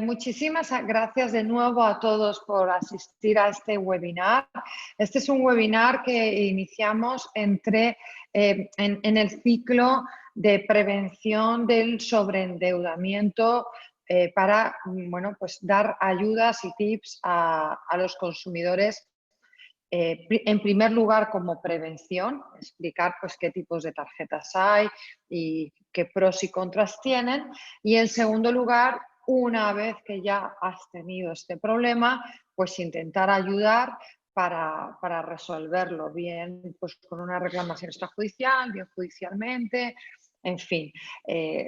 Muchísimas gracias de nuevo a todos por asistir a este webinar. Este es un webinar que iniciamos en el ciclo de prevención del sobreendeudamiento para pues dar ayudas y tips a los consumidores. En primer lugar, como prevención, explicar pues, qué tipos de tarjetas hay y qué pros y contras tienen. Y en segundo lugar, una vez que ya has tenido este problema, pues intentar ayudar para resolverlo, bien pues, con una reclamación extrajudicial, bien judicialmente, en fin.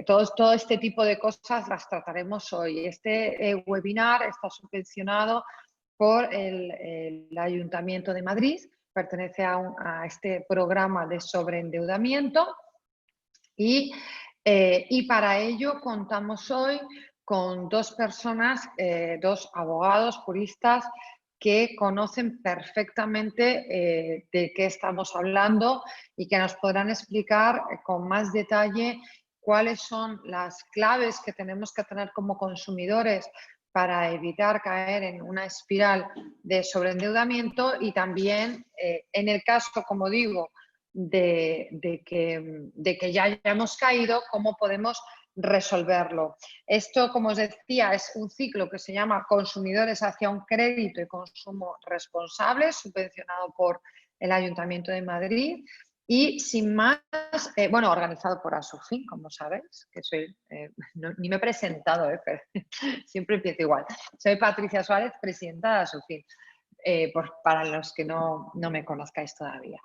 Todo este tipo de cosas las trataremos hoy. Este webinar está subvencionado por el Ayuntamiento de Madrid, pertenece a este programa de sobreendeudamiento y para ello contamos hoy con dos personas, dos abogados, juristas, que conocen perfectamente de qué estamos hablando y que nos podrán explicar con más detalle cuáles son las claves que tenemos que tener como consumidores para evitar caer en una espiral de sobreendeudamiento y también, en el caso, como digo, de que ya hayamos caído, cómo podemos resolverlo. Esto, como os decía, es un ciclo que se llama Consumidores hacia un crédito y consumo responsable, subvencionado por el Ayuntamiento de Madrid. Y sin más, organizado por Asofin, como sabéis, que soy, ni me he presentado, pero siempre empiezo igual. Soy Patricia Suárez, presidenta de Asofin, para los que no me conozcáis todavía.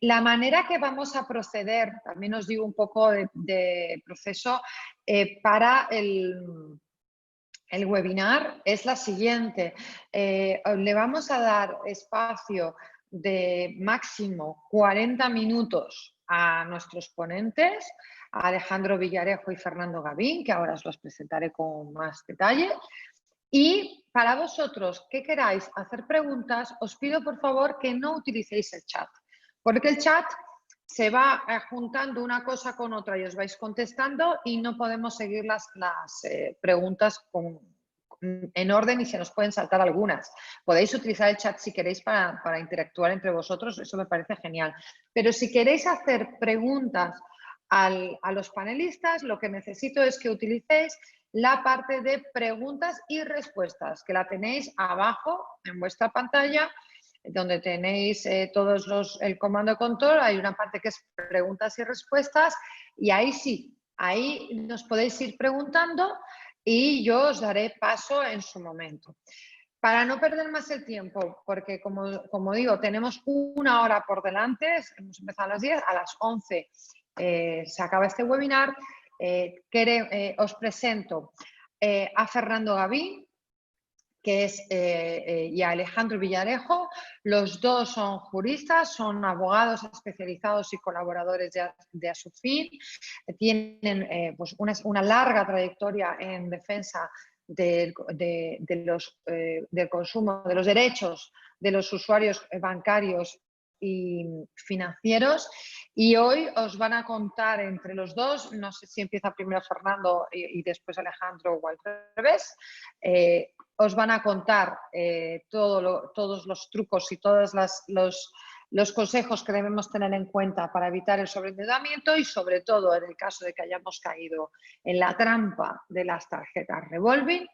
La manera que vamos a proceder, también os digo un poco de proceso, para el webinar es la siguiente. Le vamos a dar espacio de máximo 40 minutos a nuestros ponentes, a Alejandro Villarejo y Fernando Gavín, que ahora os los presentaré con más detalle. Y para vosotros que queráis hacer preguntas, os pido por favor que no utilicéis el chat, porque el chat se va juntando una cosa con otra y os vais contestando y no podemos seguir las preguntas en orden y se nos pueden saltar algunas. Podéis utilizar el chat si queréis para interactuar entre vosotros, eso me parece genial. Pero si queréis hacer preguntas a los panelistas, lo que necesito es que utilicéis la parte de preguntas y respuestas, que la tenéis abajo en vuestra pantalla, donde tenéis el comando de control. Hay una parte que es preguntas y respuestas y ahí sí, ahí nos podéis ir preguntando y yo os daré paso en su momento. Para no perder más el tiempo, porque como digo, tenemos una hora por delante, hemos empezado a las 10, a las 11 se acaba este webinar. Os presento a Fernando Gavín, que es, y a Alejandro Villarejo. Los dos son juristas, son abogados especializados y colaboradores de Asofin. Tienen pues una larga trayectoria en defensa del consumo, de los derechos de los usuarios bancarios y financieros, y hoy os van a contar entre los dos, no sé si empieza primero Fernando y después Alejandro o al revés, os van a contar todos los trucos y todos los consejos que debemos tener en cuenta para evitar el sobreendeudamiento y, sobre todo, en el caso de que hayamos caído en la trampa de las tarjetas revolving,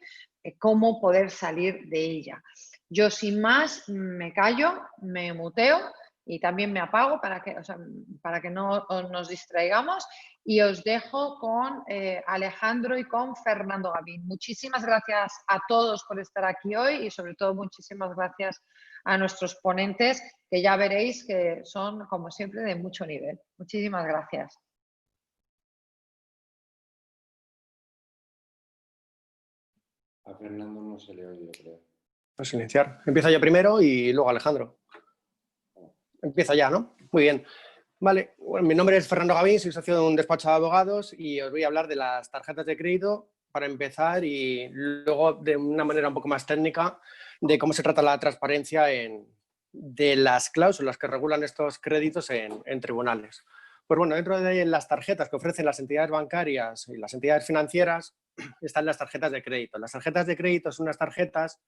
cómo poder salir de ella. Yo, sin más, me callo, me muteo y también me apago para que no nos distraigamos, y os dejo con Alejandro y con Fernando Gavín. Muchísimas gracias a todos por estar aquí hoy y sobre todo muchísimas gracias a nuestros ponentes, que ya veréis que son, como siempre, de mucho nivel. Muchísimas gracias. A Fernando no se le oye, creo. Voy a silenciar. Empiezo yo primero y luego Alejandro. Empiezo ya, ¿no? Muy bien. Vale, bueno, mi nombre es Fernando Gavín, soy socio de un despacho de abogados y os voy a hablar de las tarjetas de crédito para empezar, y luego de una manera un poco más técnica de cómo se trata la transparencia de las cláusulas que regulan estos créditos en tribunales. Pues bueno, dentro de las tarjetas que ofrecen las entidades bancarias y las entidades financieras, están las tarjetas de crédito. Las tarjetas de crédito son unas tarjetas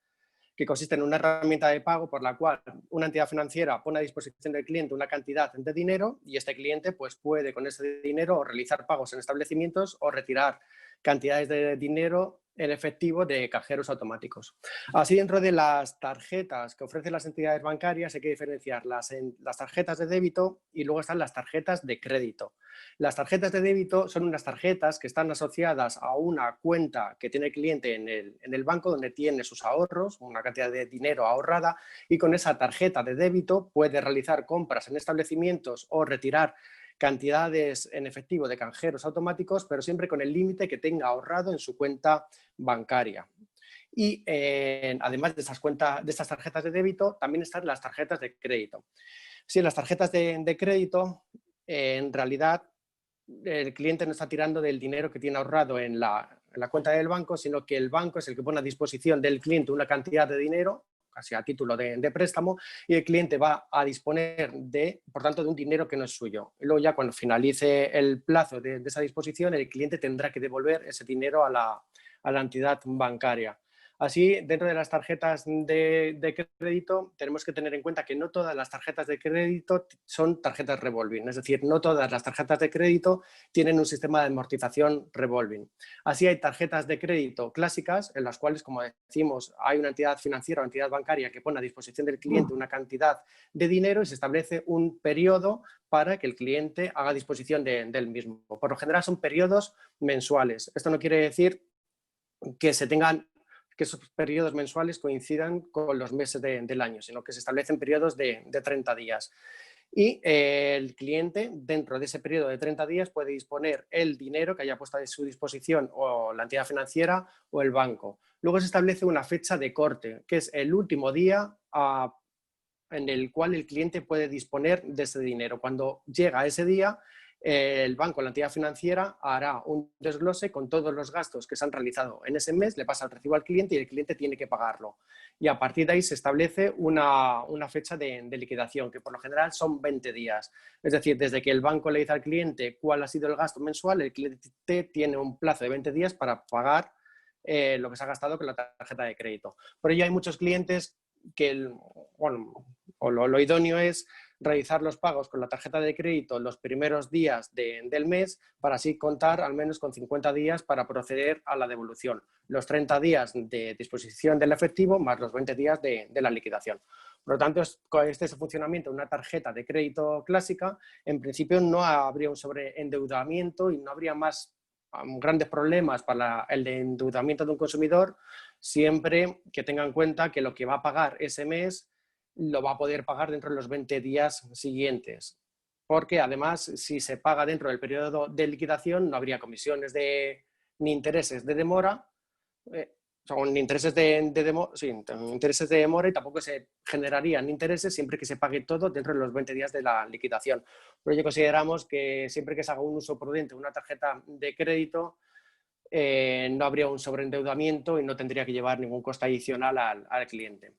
que consisten en una herramienta de pago por la cual una entidad financiera pone a disposición del cliente una cantidad de dinero y este cliente pues, puede con ese dinero realizar pagos en establecimientos o retirar cantidades de dinero en efectivo de cajeros automáticos. Así, dentro de las tarjetas que ofrecen las entidades bancarias hay que diferenciar las tarjetas de débito y luego están las tarjetas de crédito. Las tarjetas de débito son unas tarjetas que están asociadas a una cuenta que tiene el cliente en el banco donde tiene sus ahorros, una cantidad de dinero ahorrada, y con esa tarjeta de débito puede realizar compras en establecimientos o retirar cantidades en efectivo de canjeros automáticos, pero siempre con el límite que tenga ahorrado en su cuenta bancaria. Y además de estas tarjetas de débito, también están las tarjetas de crédito. Sí, las tarjetas de crédito, en realidad, el cliente no está tirando del dinero que tiene ahorrado en la cuenta del banco, sino que el banco es el que pone a disposición del cliente una cantidad de dinero, casi a título de préstamo, y el cliente va a disponer, por tanto, de un dinero que no es suyo. Y luego ya cuando finalice el plazo de esa disposición, el cliente tendrá que devolver ese dinero a la entidad bancaria. Así, dentro de las tarjetas de crédito, tenemos que tener en cuenta que no todas las tarjetas de crédito son tarjetas revolving, es decir, no todas las tarjetas de crédito tienen un sistema de amortización revolving. Así, hay tarjetas de crédito clásicas en las cuales, como decimos, hay una entidad financiera o entidad bancaria que pone a disposición del cliente una cantidad de dinero y se establece un periodo para que el cliente haga disposición del mismo. Por lo general son periodos mensuales. Esto no quiere decir que esos periodos mensuales coincidan con los meses del año, sino que se establecen periodos de 30 días. Y el cliente, dentro de ese periodo de 30 días, puede disponer el dinero que haya puesto a su disposición o la entidad financiera o el banco. Luego se establece una fecha de corte, que es el último día en el cual el cliente puede disponer de ese dinero. Cuando llega ese día, el banco, la entidad financiera, hará un desglose con todos los gastos que se han realizado en ese mes, le pasa el recibo al cliente y el cliente tiene que pagarlo. Y a partir de ahí se establece una fecha de liquidación, que por lo general son 20 días. Es decir, desde que el banco le dice al cliente cuál ha sido el gasto mensual, el cliente tiene un plazo de 20 días para pagar lo que se ha gastado con la tarjeta de crédito. Por ello hay muchos clientes que, lo idóneo es realizar los pagos con la tarjeta de crédito los primeros días del mes para así contar al menos con 50 días para proceder a la devolución. Los 30 días de disposición del efectivo más los 20 días de la liquidación. Por lo tanto, este es el funcionamiento de una tarjeta de crédito clásica. En principio no habría un sobreendeudamiento y no habría más grandes problemas para el endeudamiento de un consumidor, siempre que tenga en cuenta que lo que va a pagar ese mes lo va a poder pagar dentro de los 20 días siguientes. Porque además, si se paga dentro del periodo de liquidación, no habría comisiones ni intereses de demora, ni intereses intereses de demora y tampoco se generarían intereses siempre que se pague todo dentro de los 20 días de la liquidación. Por ello consideramos que siempre que se haga un uso prudente de una tarjeta de crédito, no habría un sobreendeudamiento y no tendría que llevar ningún coste adicional al cliente.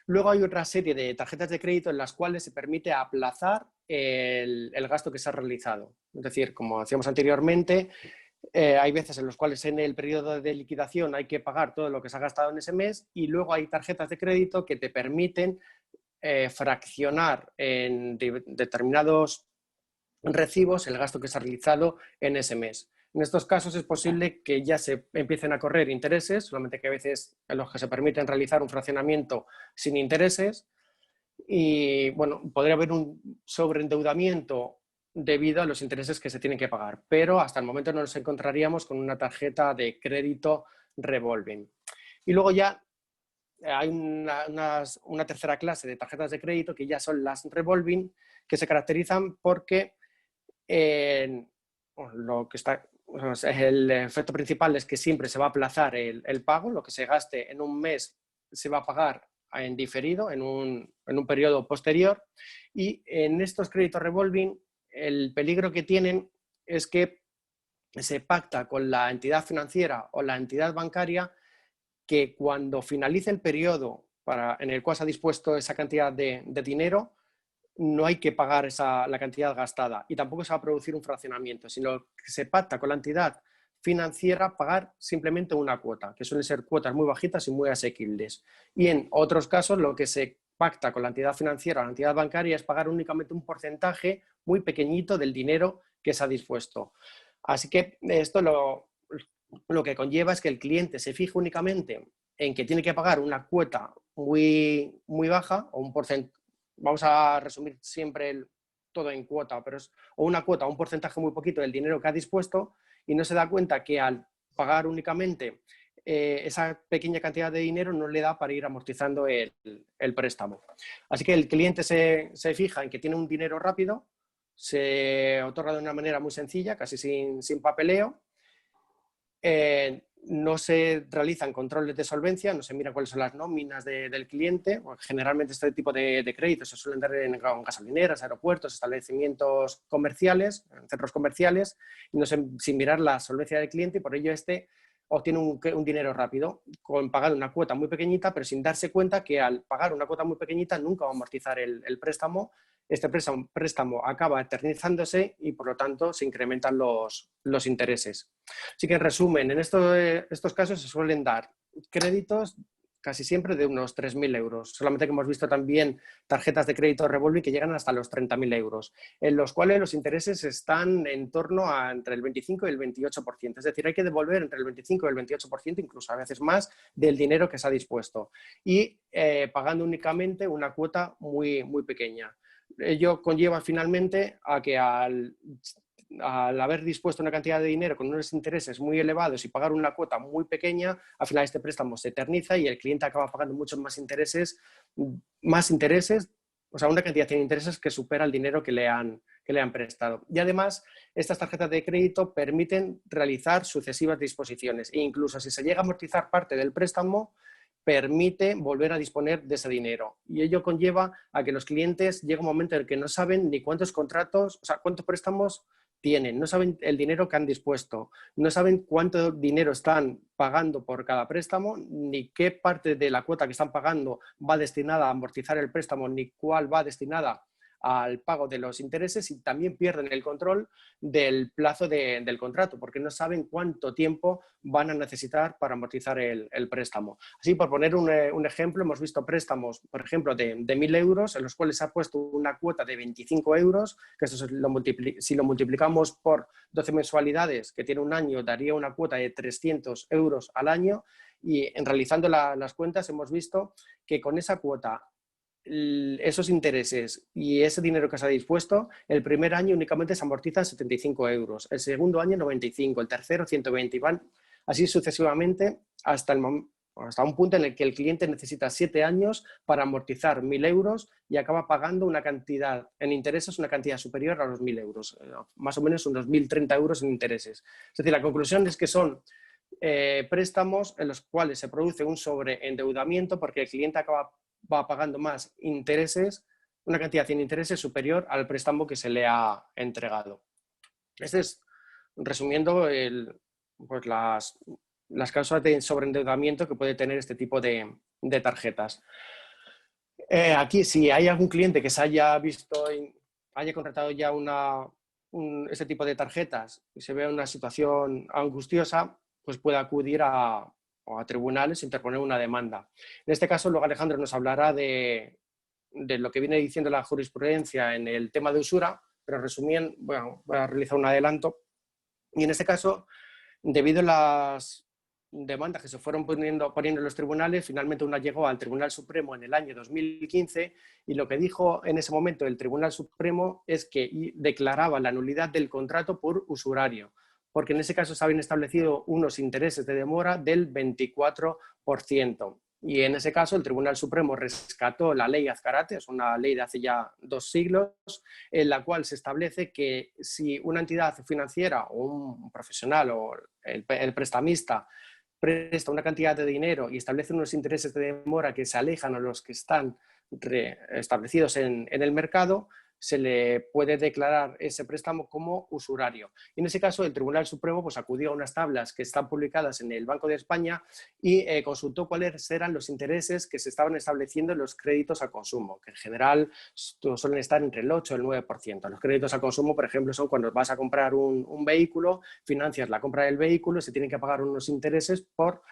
Luego hay otra serie de tarjetas de crédito en las cuales se permite aplazar el gasto que se ha realizado. Es decir, como decíamos anteriormente, hay veces en los cuales en el periodo de liquidación hay que pagar todo lo que se ha gastado en ese mes y luego hay tarjetas de crédito que te permiten fraccionar en determinados recibos el gasto que se ha realizado en ese mes. En estos casos es posible que ya se empiecen a correr intereses, solamente que a veces en los que se permiten realizar un fraccionamiento sin intereses y bueno, podría haber un sobreendeudamiento debido a los intereses que se tienen que pagar, pero hasta el momento no nos encontraríamos con una tarjeta de crédito revolving. Y luego ya hay una tercera clase de tarjetas de crédito que ya son las revolving, que se caracterizan porque el efecto principal es que siempre se va a aplazar el pago, lo que se gaste en un mes se va a pagar en diferido, en un periodo posterior, y en estos créditos revolving el peligro que tienen es que se pacta con la entidad financiera o la entidad bancaria que cuando finalice el periodo en el cual se ha dispuesto esa cantidad de dinero, no hay que pagar la cantidad gastada y tampoco se va a producir un fraccionamiento, sino que se pacta con la entidad financiera pagar simplemente una cuota, que suelen ser cuotas muy bajitas y muy asequibles. Y en otros casos lo que se pacta con la entidad financiera o la entidad bancaria es pagar únicamente un porcentaje muy pequeñito del dinero que se ha dispuesto. Así que esto lo que conlleva es que el cliente se fije únicamente en que tiene que pagar una cuota muy, muy baja o un porcentaje, vamos a resumir siempre todo en cuota, pero es o una cuota o un porcentaje muy poquito del dinero que ha dispuesto y no se da cuenta que al pagar únicamente esa pequeña cantidad de dinero no le da para ir amortizando el préstamo. Así que el cliente se fija en que tiene un dinero rápido, se otorga de una manera muy sencilla, casi sin papeleo. No se realizan controles de solvencia, no se mira cuáles son las nóminas del cliente. Generalmente este tipo de créditos se suelen dar en gasolineras, aeropuertos, establecimientos comerciales, en centros comerciales, y no sin mirar la solvencia del cliente, y por ello obtiene un dinero rápido, con pagar una cuota muy pequeñita, pero sin darse cuenta que al pagar una cuota muy pequeñita nunca va a amortizar el préstamo. Este préstamo acaba eternizándose y por lo tanto se incrementan los intereses. Así que en resumen, en estos casos se suelen dar créditos casi siempre de unos 3.000 euros. Solamente que hemos visto también tarjetas de crédito revolving que llegan hasta los 30.000 euros, en los cuales los intereses están en torno a entre el 25 y el 28%. Es decir, hay que devolver entre el 25 y el 28%, incluso a veces más, del dinero que se ha dispuesto. Y pagando únicamente una cuota muy, muy pequeña. Ello conlleva finalmente a que al haber dispuesto una cantidad de dinero con unos intereses muy elevados y pagar una cuota muy pequeña, al final este préstamo se eterniza y el cliente acaba pagando muchos más intereses, o sea, una cantidad de intereses que supera el dinero que le han prestado. Y además, estas tarjetas de crédito permiten realizar sucesivas disposiciones e incluso si se llega a amortizar parte del préstamo, permite volver a disponer de ese dinero. Y ello conlleva a que los clientes llega un momento en el que no saben ni cuántos contratos, o sea, cuántos préstamos tienen, no saben el dinero que han dispuesto, no saben cuánto dinero están pagando por cada préstamo, ni qué parte de la cuota que están pagando va destinada a amortizar el préstamo, ni cuál va destinada al pago de los intereses, y también pierden el control del plazo del contrato, porque no saben cuánto tiempo van a necesitar para amortizar el préstamo. Así, por poner un ejemplo, hemos visto préstamos, por ejemplo, de 1.000 euros, en los cuales se ha puesto una cuota de 25 euros, que esto si lo multiplicamos por 12 mensualidades, que tiene un año, daría una cuota de 300 euros al año, y en realizando las cuentas hemos visto que con esa cuota, esos intereses y ese dinero que se ha dispuesto, el primer año únicamente se amortizan 75 euros, el segundo año 95, el tercero 120 y van así sucesivamente hasta un punto en el que el cliente necesita 7 años para amortizar 1.000 euros y acaba pagando una cantidad en intereses, una cantidad superior a los 1.000 euros, más o menos unos 1.030 euros en intereses. Es decir, la conclusión es que son préstamos en los cuales se produce un sobreendeudamiento porque el cliente va pagando más intereses, una cantidad de intereses superior al préstamo que se le ha entregado. Este es, resumiendo, pues las causas de sobreendeudamiento que puede tener este tipo de tarjetas. Aquí, si hay algún cliente que se haya visto, haya contratado ya este tipo de tarjetas y se ve una situación angustiosa, pues puede acudir a tribunales e interponer una demanda. En este caso, luego Alejandro nos hablará de lo que viene diciendo la jurisprudencia en el tema de usura, pero resumiendo, bueno, voy a realizar un adelanto. Y en este caso, debido a las demandas que se fueron poniendo en los tribunales, finalmente una llegó al Tribunal Supremo en el año 2015 y lo que dijo en ese momento el Tribunal Supremo es que declaraba la nulidad del contrato por usurario, porque en ese caso se habían establecido unos intereses de demora del 24%. Y en ese caso el Tribunal Supremo rescató la ley Azcárate, es una ley de hace ya 2 siglos, en la cual se establece que si una entidad financiera o un profesional o el prestamista presta una cantidad de dinero y establece unos intereses de demora que se alejan a los que están establecidos en el mercado, se le puede declarar ese préstamo como usurario. Y en ese caso el Tribunal Supremo pues, acudió a unas tablas que están publicadas en el Banco de España y consultó cuáles eran los intereses que se estaban estableciendo en los créditos a consumo, que en general suelen estar entre el 8 y el 9%. Los créditos a consumo, por ejemplo, son cuando vas a comprar un vehículo, financias la compra del vehículo, se tienen que pagar unos intereses por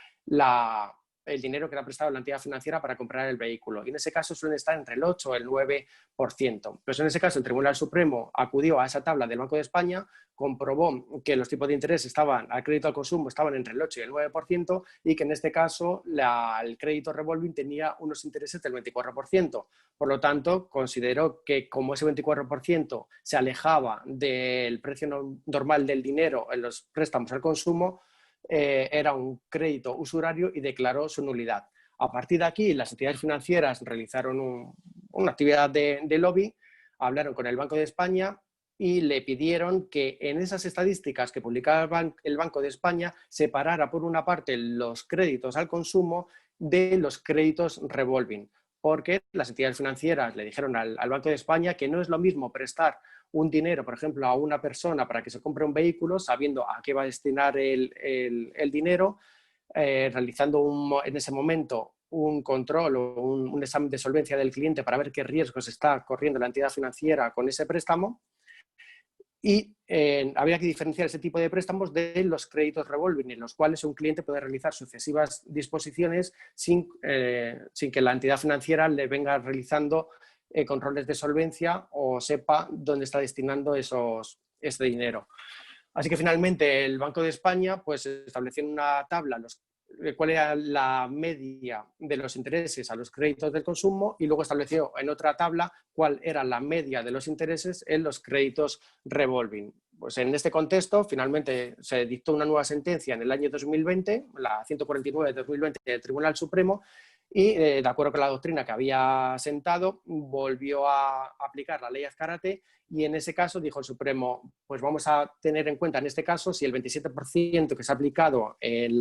el dinero que le ha prestado la entidad financiera para comprar el vehículo. Y en ese caso suelen estar entre el 8 y el 9%. Pues en ese caso el Tribunal Supremo acudió a esa tabla del Banco de España, comprobó que los tipos de interés al crédito al consumo estaban entre el 8 y el 9% y que en este caso el crédito revolving tenía unos intereses del 24%. Por lo tanto, consideró que como ese 24% se alejaba del precio normal del dinero en los préstamos al consumo, era un crédito usurario y declaró su nulidad. A partir de aquí, las entidades financieras realizaron una actividad de lobby, hablaron con el Banco de España y le pidieron que en esas estadísticas que publicaba el Banco de España separara por una parte los créditos al consumo de los créditos revolving, porque las entidades financieras le dijeron al Banco de España que no es lo mismo prestar un dinero, por ejemplo, a una persona para que se compre un vehículo, sabiendo a qué va a destinar el dinero, realizando en ese momento un control o un examen de solvencia del cliente para ver qué riesgos está corriendo la entidad financiera con ese préstamo. Y habría que diferenciar ese tipo de préstamos de los créditos revolving, en los cuales un cliente puede realizar sucesivas disposiciones sin que la entidad financiera le venga realizando controles de solvencia o sepa dónde está destinando ese dinero. Así que finalmente el Banco de España pues, estableció en una tabla cuál era la media de los intereses a los créditos del consumo y luego estableció en otra tabla cuál era la media de los intereses en los créditos revolving. Pues en este contexto, finalmente se dictó una nueva sentencia en el año 2020, la 149 de 2020 del Tribunal Supremo, y de acuerdo con la doctrina que había sentado, volvió a aplicar la ley Azcárate y en ese caso dijo el Supremo, pues vamos a tener en cuenta en este caso si el 27% que se ha aplicado en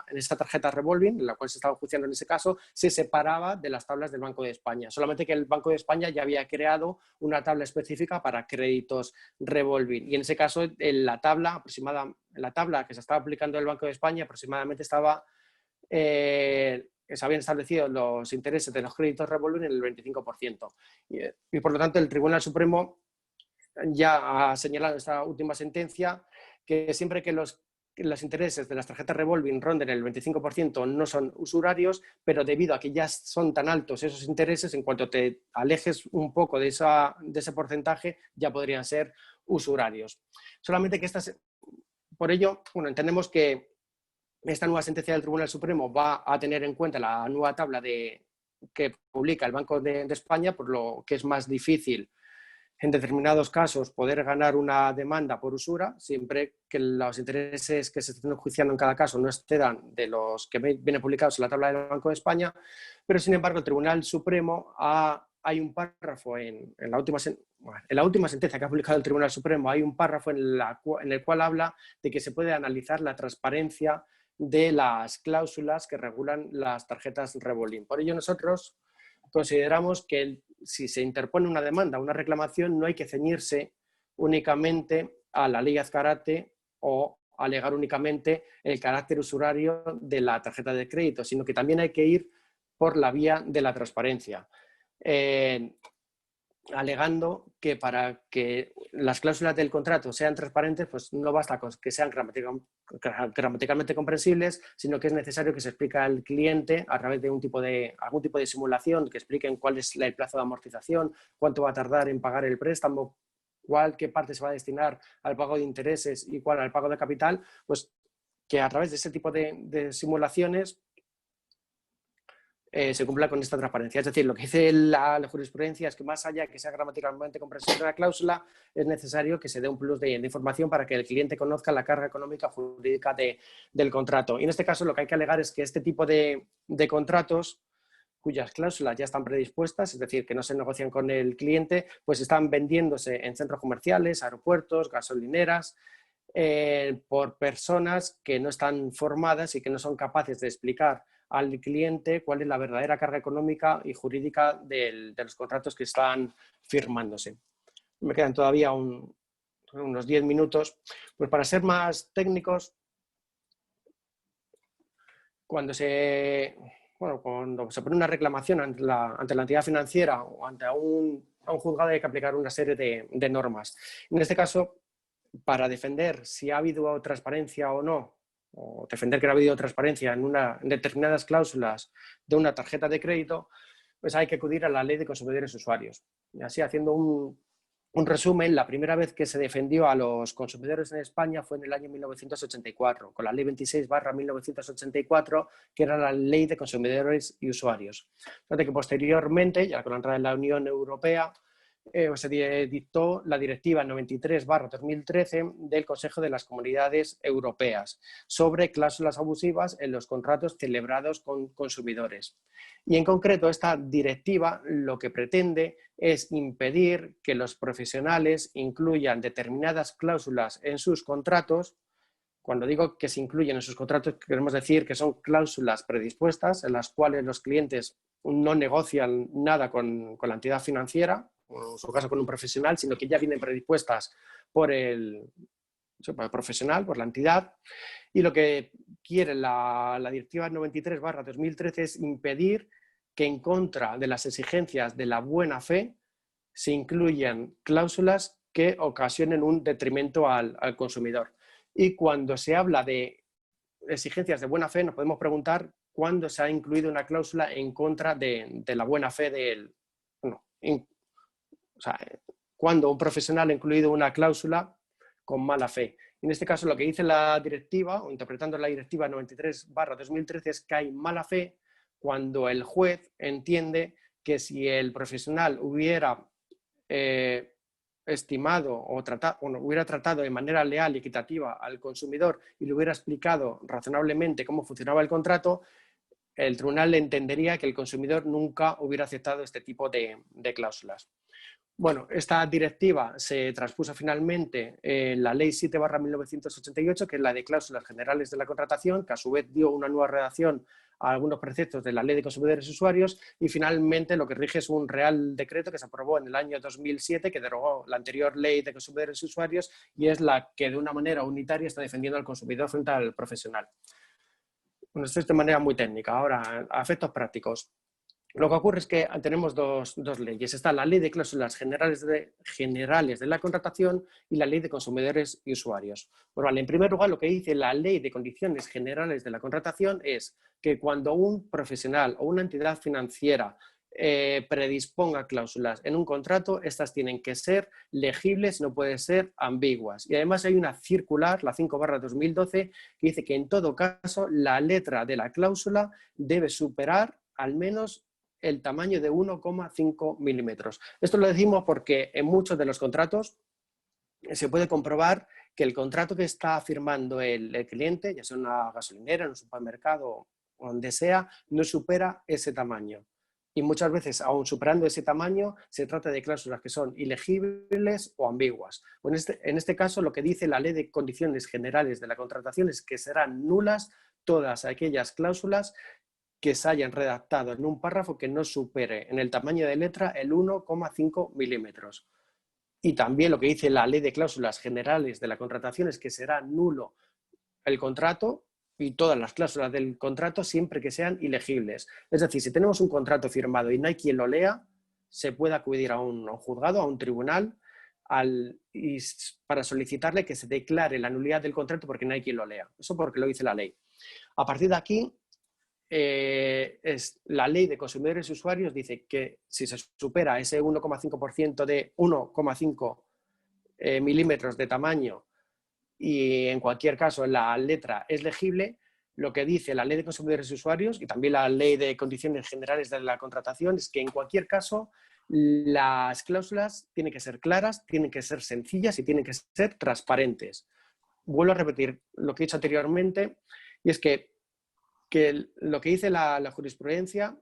esta tarjeta revolving, en la cual se estaba juiciando en ese caso, se separaba de las tablas del Banco de España. Solamente que el Banco de España ya había creado una tabla específica para créditos revolving y en ese caso en la tabla que se estaba aplicando el Banco de España aproximadamente estaba... se habían establecido los intereses de los créditos revolving en el 25%. Y por lo tanto el Tribunal Supremo ya ha señalado en esta última sentencia que siempre que los intereses de las tarjetas revolving ronden el 25% no son usurarios, pero debido a que ya son tan altos esos intereses, en cuanto te alejes un poco de ese porcentaje, ya podrían ser usurarios. Solamente que por ello, bueno, entendemos que esta nueva sentencia del Tribunal Supremo va a tener en cuenta la nueva tabla que publica el Banco de España, por lo que es más difícil en determinados casos poder ganar una demanda por usura, siempre que los intereses que se estén enjuiciando en cada caso no excedan de los que vienen publicados en la tabla del Banco de España, pero sin embargo el Tribunal Supremo hay un párrafo en la última sentencia que ha publicado el Tribunal Supremo, hay un párrafo en el cual habla de que se puede analizar la transparencia de las cláusulas que regulan las tarjetas revolving. Por ello nosotros consideramos que si se interpone una demanda, una reclamación, no hay que ceñirse únicamente a la ley Azcárate o alegar únicamente el carácter usurario de la tarjeta de crédito, sino que también hay que ir por la vía de la transparencia, alegando que para que las cláusulas del contrato sean transparentes, pues no basta con que sean gramaticalmente comprensibles, sino que es necesario que se explique al cliente a través de algún tipo de simulación, que expliquen cuál es el plazo de amortización, cuánto va a tardar en pagar el préstamo, qué parte se va a destinar al pago de intereses y cuál al pago de capital, pues que a través de ese tipo de simulaciones se cumpla con esta transparencia. Es decir, lo que dice la jurisprudencia es que más allá de que sea gramaticalmente comprensible la cláusula, es necesario que se dé un plus de información para que el cliente conozca la carga económica jurídica del contrato. Y en este caso lo que hay que alegar es que este tipo de contratos, cuyas cláusulas ya están predispuestas, es decir, que no se negocian con el cliente, pues están vendiéndose en centros comerciales, aeropuertos, gasolineras, por personas que no están formadas y que no son capaces de explicar al cliente cuál es la verdadera carga económica y jurídica de los contratos que están firmándose. Me quedan todavía unos 10 minutos. Pues para ser más técnicos, cuando se pone una reclamación ante la entidad financiera o ante a un juzgado, hay que aplicar una serie de normas. En este caso, para defender si ha habido transparencia o no, o defender que no ha habido transparencia en determinadas cláusulas de una tarjeta de crédito, pues hay que acudir a la Ley de Consumidores y Usuarios. Y así, haciendo un resumen, la primera vez que se defendió a los consumidores en España fue en el año 1984, con la Ley 26/1984, que era la Ley de Consumidores y Usuarios. Fíjate que posteriormente, ya con la entrada en la Unión Europea, se dictó la Directiva 93/2013 del Consejo de las Comunidades Europeas sobre cláusulas abusivas en los contratos celebrados con consumidores. Y en concreto, esta directiva lo que pretende es impedir que los profesionales incluyan determinadas cláusulas en sus contratos. Cuando digo que se incluyen en sus contratos, queremos decir que son cláusulas predispuestas en las cuales los clientes no negocian nada con la entidad financiera, o en su caso con un profesional, sino que ya vienen predispuestas por el profesional, por la entidad. Y lo que quiere la Directiva 93/2013 es impedir que, en contra de las exigencias de la buena fe, se incluyan cláusulas que ocasionen un detrimento al consumidor. Y cuando se habla de exigencias de buena fe, nos podemos preguntar cuándo se ha incluido una cláusula en contra de la buena fe del... cuando un profesional ha incluido una cláusula con mala fe. En este caso, lo que dice la directiva, o interpretando la Directiva 93/2013, es que hay mala fe cuando el juez entiende que si el profesional hubiera estimado o hubiera tratado de manera leal y equitativa al consumidor y le hubiera explicado razonablemente cómo funcionaba el contrato, el tribunal entendería que el consumidor nunca hubiera aceptado este tipo de cláusulas. Bueno, esta directiva se transpuso finalmente en la Ley 7/1988, que es la de cláusulas generales de la contratación, que a su vez dio una nueva redacción a algunos preceptos de la Ley de Consumidores y Usuarios, y finalmente lo que rige es un Real Decreto que se aprobó en el año 2007, que derogó la anterior Ley de Consumidores y Usuarios, y es la que de una manera unitaria está defendiendo al consumidor frente al profesional. Bueno, esto es de manera muy técnica. Ahora, a efectos prácticos. Lo que ocurre es que tenemos dos leyes. Está la Ley de Cláusulas Generales de la Contratación y la Ley de Consumidores y Usuarios. Bueno, vale, en primer lugar, lo que dice la Ley de Condiciones Generales de la Contratación es que cuando un profesional o una entidad financiera predisponga cláusulas en un contrato, estas tienen que ser legibles, no pueden ser ambiguas. Y además hay una circular, la 5/2012, que dice que en todo caso la letra de la cláusula debe superar al menos el tamaño de 1,5 milímetros. Esto lo decimos porque en muchos de los contratos se puede comprobar que el contrato que está firmando el cliente, ya sea en una gasolinera, en un supermercado o donde sea, no supera ese tamaño. Y muchas veces, aun superando ese tamaño, se trata de cláusulas que son ilegibles o ambiguas. En este caso, lo que dice la Ley de Condiciones Generales de la Contratación es que serán nulas todas aquellas cláusulas que se hayan redactado en un párrafo que no supere en el tamaño de letra el 1,5 milímetros. Y también lo que dice la Ley de Cláusulas Generales de la Contratación es que será nulo el contrato y todas las cláusulas del contrato siempre que sean ilegibles. Es decir, si tenemos un contrato firmado y no hay quien lo lea, se puede acudir a un juzgado, a un tribunal, para solicitarle que se declare la nulidad del contrato porque no hay quien lo lea. Eso porque lo dice la ley. A partir de aquí, la Ley de Consumidores y Usuarios dice que si se supera ese 1,5% de 1,5 milímetros de tamaño y en cualquier caso la letra es legible, lo que dice la Ley de Consumidores y Usuarios y también la Ley de Condiciones Generales de la Contratación es que en cualquier caso las cláusulas tienen que ser claras, tienen que ser sencillas y tienen que ser transparentes. Vuelvo a repetir lo que he dicho anteriormente, y es que lo que dice la jurisprudencia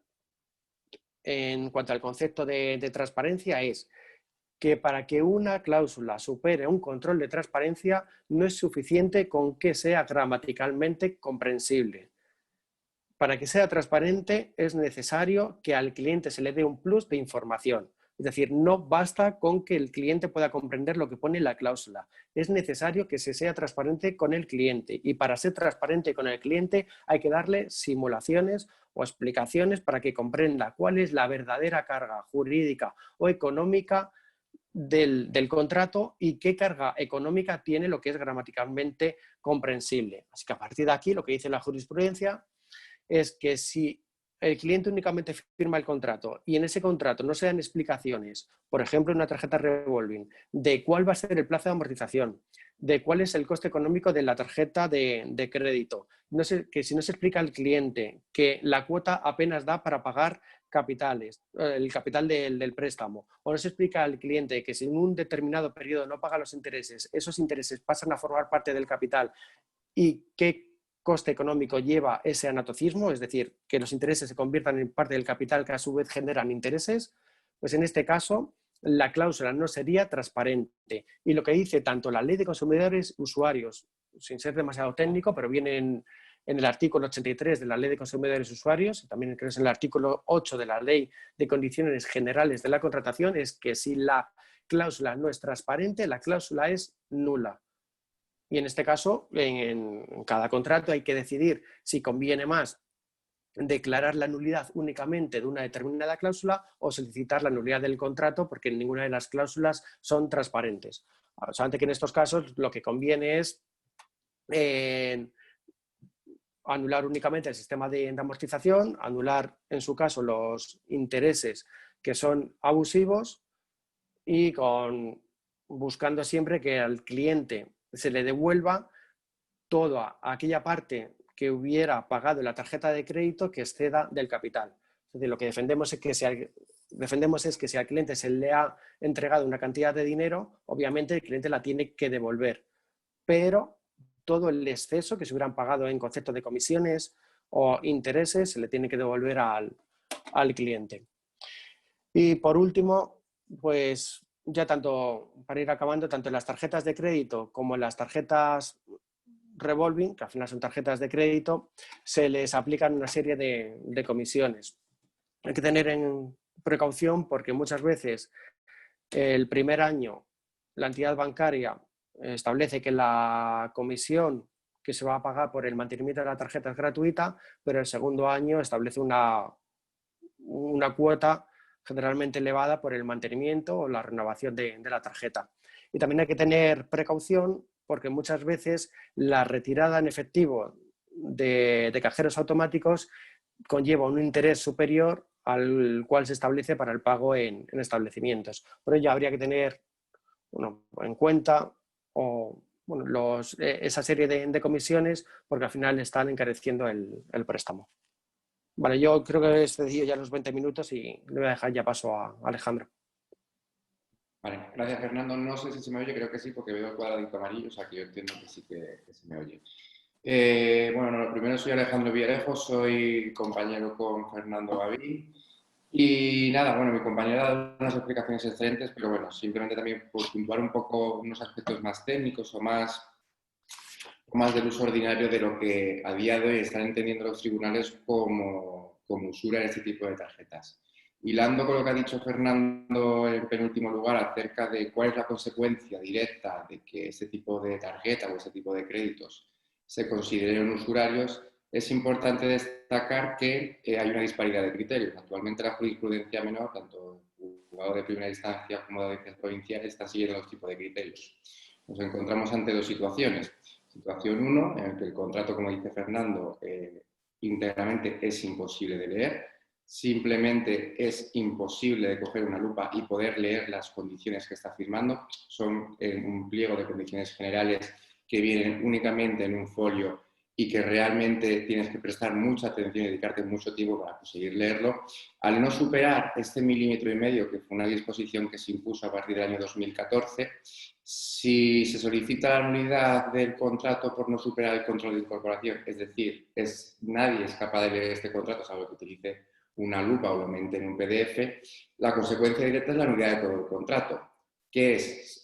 en cuanto al concepto de transparencia es que para que una cláusula supere un control de transparencia no es suficiente con que sea gramaticalmente comprensible. Para que sea transparente es necesario que al cliente se le dé un plus de información. Es decir, no basta con que el cliente pueda comprender lo que pone la cláusula. Es necesario que se sea transparente con el cliente, y para ser transparente con el cliente hay que darle simulaciones o explicaciones para que comprenda cuál es la verdadera carga jurídica o económica del contrato y qué carga económica tiene lo que es gramaticalmente comprensible. Así que a partir de aquí lo que dice la jurisprudencia es que si el cliente únicamente firma el contrato y en ese contrato no se dan explicaciones, por ejemplo, en una tarjeta revolving, de cuál va a ser el plazo de amortización, de cuál es el coste económico de la tarjeta de crédito, que si no se explica al cliente que la cuota apenas da para pagar capitales, el capital del préstamo, o no se explica al cliente que si en un determinado periodo no paga los intereses, esos intereses pasan a formar parte del capital y qué coste económico lleva ese anatocismo, es decir, que los intereses se conviertan en parte del capital que a su vez generan intereses, pues en este caso la cláusula no sería transparente. Y lo que dice tanto la Ley de Consumidores Usuarios, sin ser demasiado técnico, pero viene en el artículo 83 de la Ley de Consumidores Usuarios, y también creo que es en el artículo 8 de la Ley de Condiciones Generales de la Contratación, es que si la cláusula no es transparente, la cláusula es nula. Y en este caso, en cada contrato hay que decidir si conviene más declarar la nulidad únicamente de una determinada cláusula o solicitar la nulidad del contrato, porque ninguna de las cláusulas son transparentes. Solamente que en estos casos lo que conviene es anular únicamente el sistema de amortización, anular en su caso los intereses que son abusivos y buscando siempre que al cliente se le devuelva toda aquella parte que hubiera pagado en la tarjeta de crédito que exceda del capital. Es decir, lo que defendemos es que si al cliente se le ha entregado una cantidad de dinero, obviamente el cliente la tiene que devolver, pero todo el exceso que se hubieran pagado en concepto de comisiones o intereses se le tiene que devolver al cliente. Y por último, pues ya para ir acabando, tanto en las tarjetas de crédito como en las tarjetas revolving, que al final son tarjetas de crédito, se les aplican una serie de comisiones. Hay que tener en precaución porque muchas veces el primer año la entidad bancaria establece que la comisión que se va a pagar por el mantenimiento de la tarjeta es gratuita, pero el segundo año establece una cuota generalmente elevada por el mantenimiento o la renovación de la tarjeta. Y también hay que tener precaución porque muchas veces la retirada en efectivo de cajeros automáticos conlleva un interés superior al cual se establece para el pago en establecimientos. Por ello habría que tener en cuenta esa serie de comisiones porque al final están encareciendo el préstamo. Vale, yo creo que he excedido ya los 20 minutos y le voy a dejar ya paso a Alejandro. Vale, gracias Fernando. No sé si se me oye, creo que sí, porque veo el cuadradito amarillo, o sea que yo entiendo que sí que se me oye. Bueno, lo primero soy Alejandro Villarejo, soy compañero con Fernando Gavín. Y nada, bueno, mi compañera ha dado unas explicaciones excelentes, pero bueno, simplemente también por puntuar un poco unos aspectos más técnicos o más del uso ordinario de lo que a día de hoy están entendiendo los tribunales como usura en este tipo de tarjetas. Hilando con lo que ha dicho Fernando en penúltimo lugar acerca de cuál es la consecuencia directa de que este tipo de tarjeta o este tipo de créditos se consideren usurarios, es importante destacar que hay una disparidad de criterios. Actualmente la jurisprudencia menor, tanto el juzgado de primera instancia como de audiencias provinciales, está siguiendo los tipos de criterios. Nos encontramos ante dos situaciones. Situación 1, en el que el contrato, como dice Fernando, íntegramente es imposible de leer. Simplemente es imposible de coger una lupa y poder leer las condiciones que está firmando. Son un pliego de condiciones generales que vienen únicamente en un folio y que realmente tienes que prestar mucha atención y dedicarte mucho tiempo para conseguir leerlo. Al no superar este 1,5 milímetros, que fue una disposición que se impuso a partir del año 2014, si se solicita la nulidad del contrato por no superar el control de incorporación, es decir, nadie es capaz de leer este contrato, salvo que utilice una lupa o lo mente en un PDF, la consecuencia directa es la nulidad de todo el contrato, que es,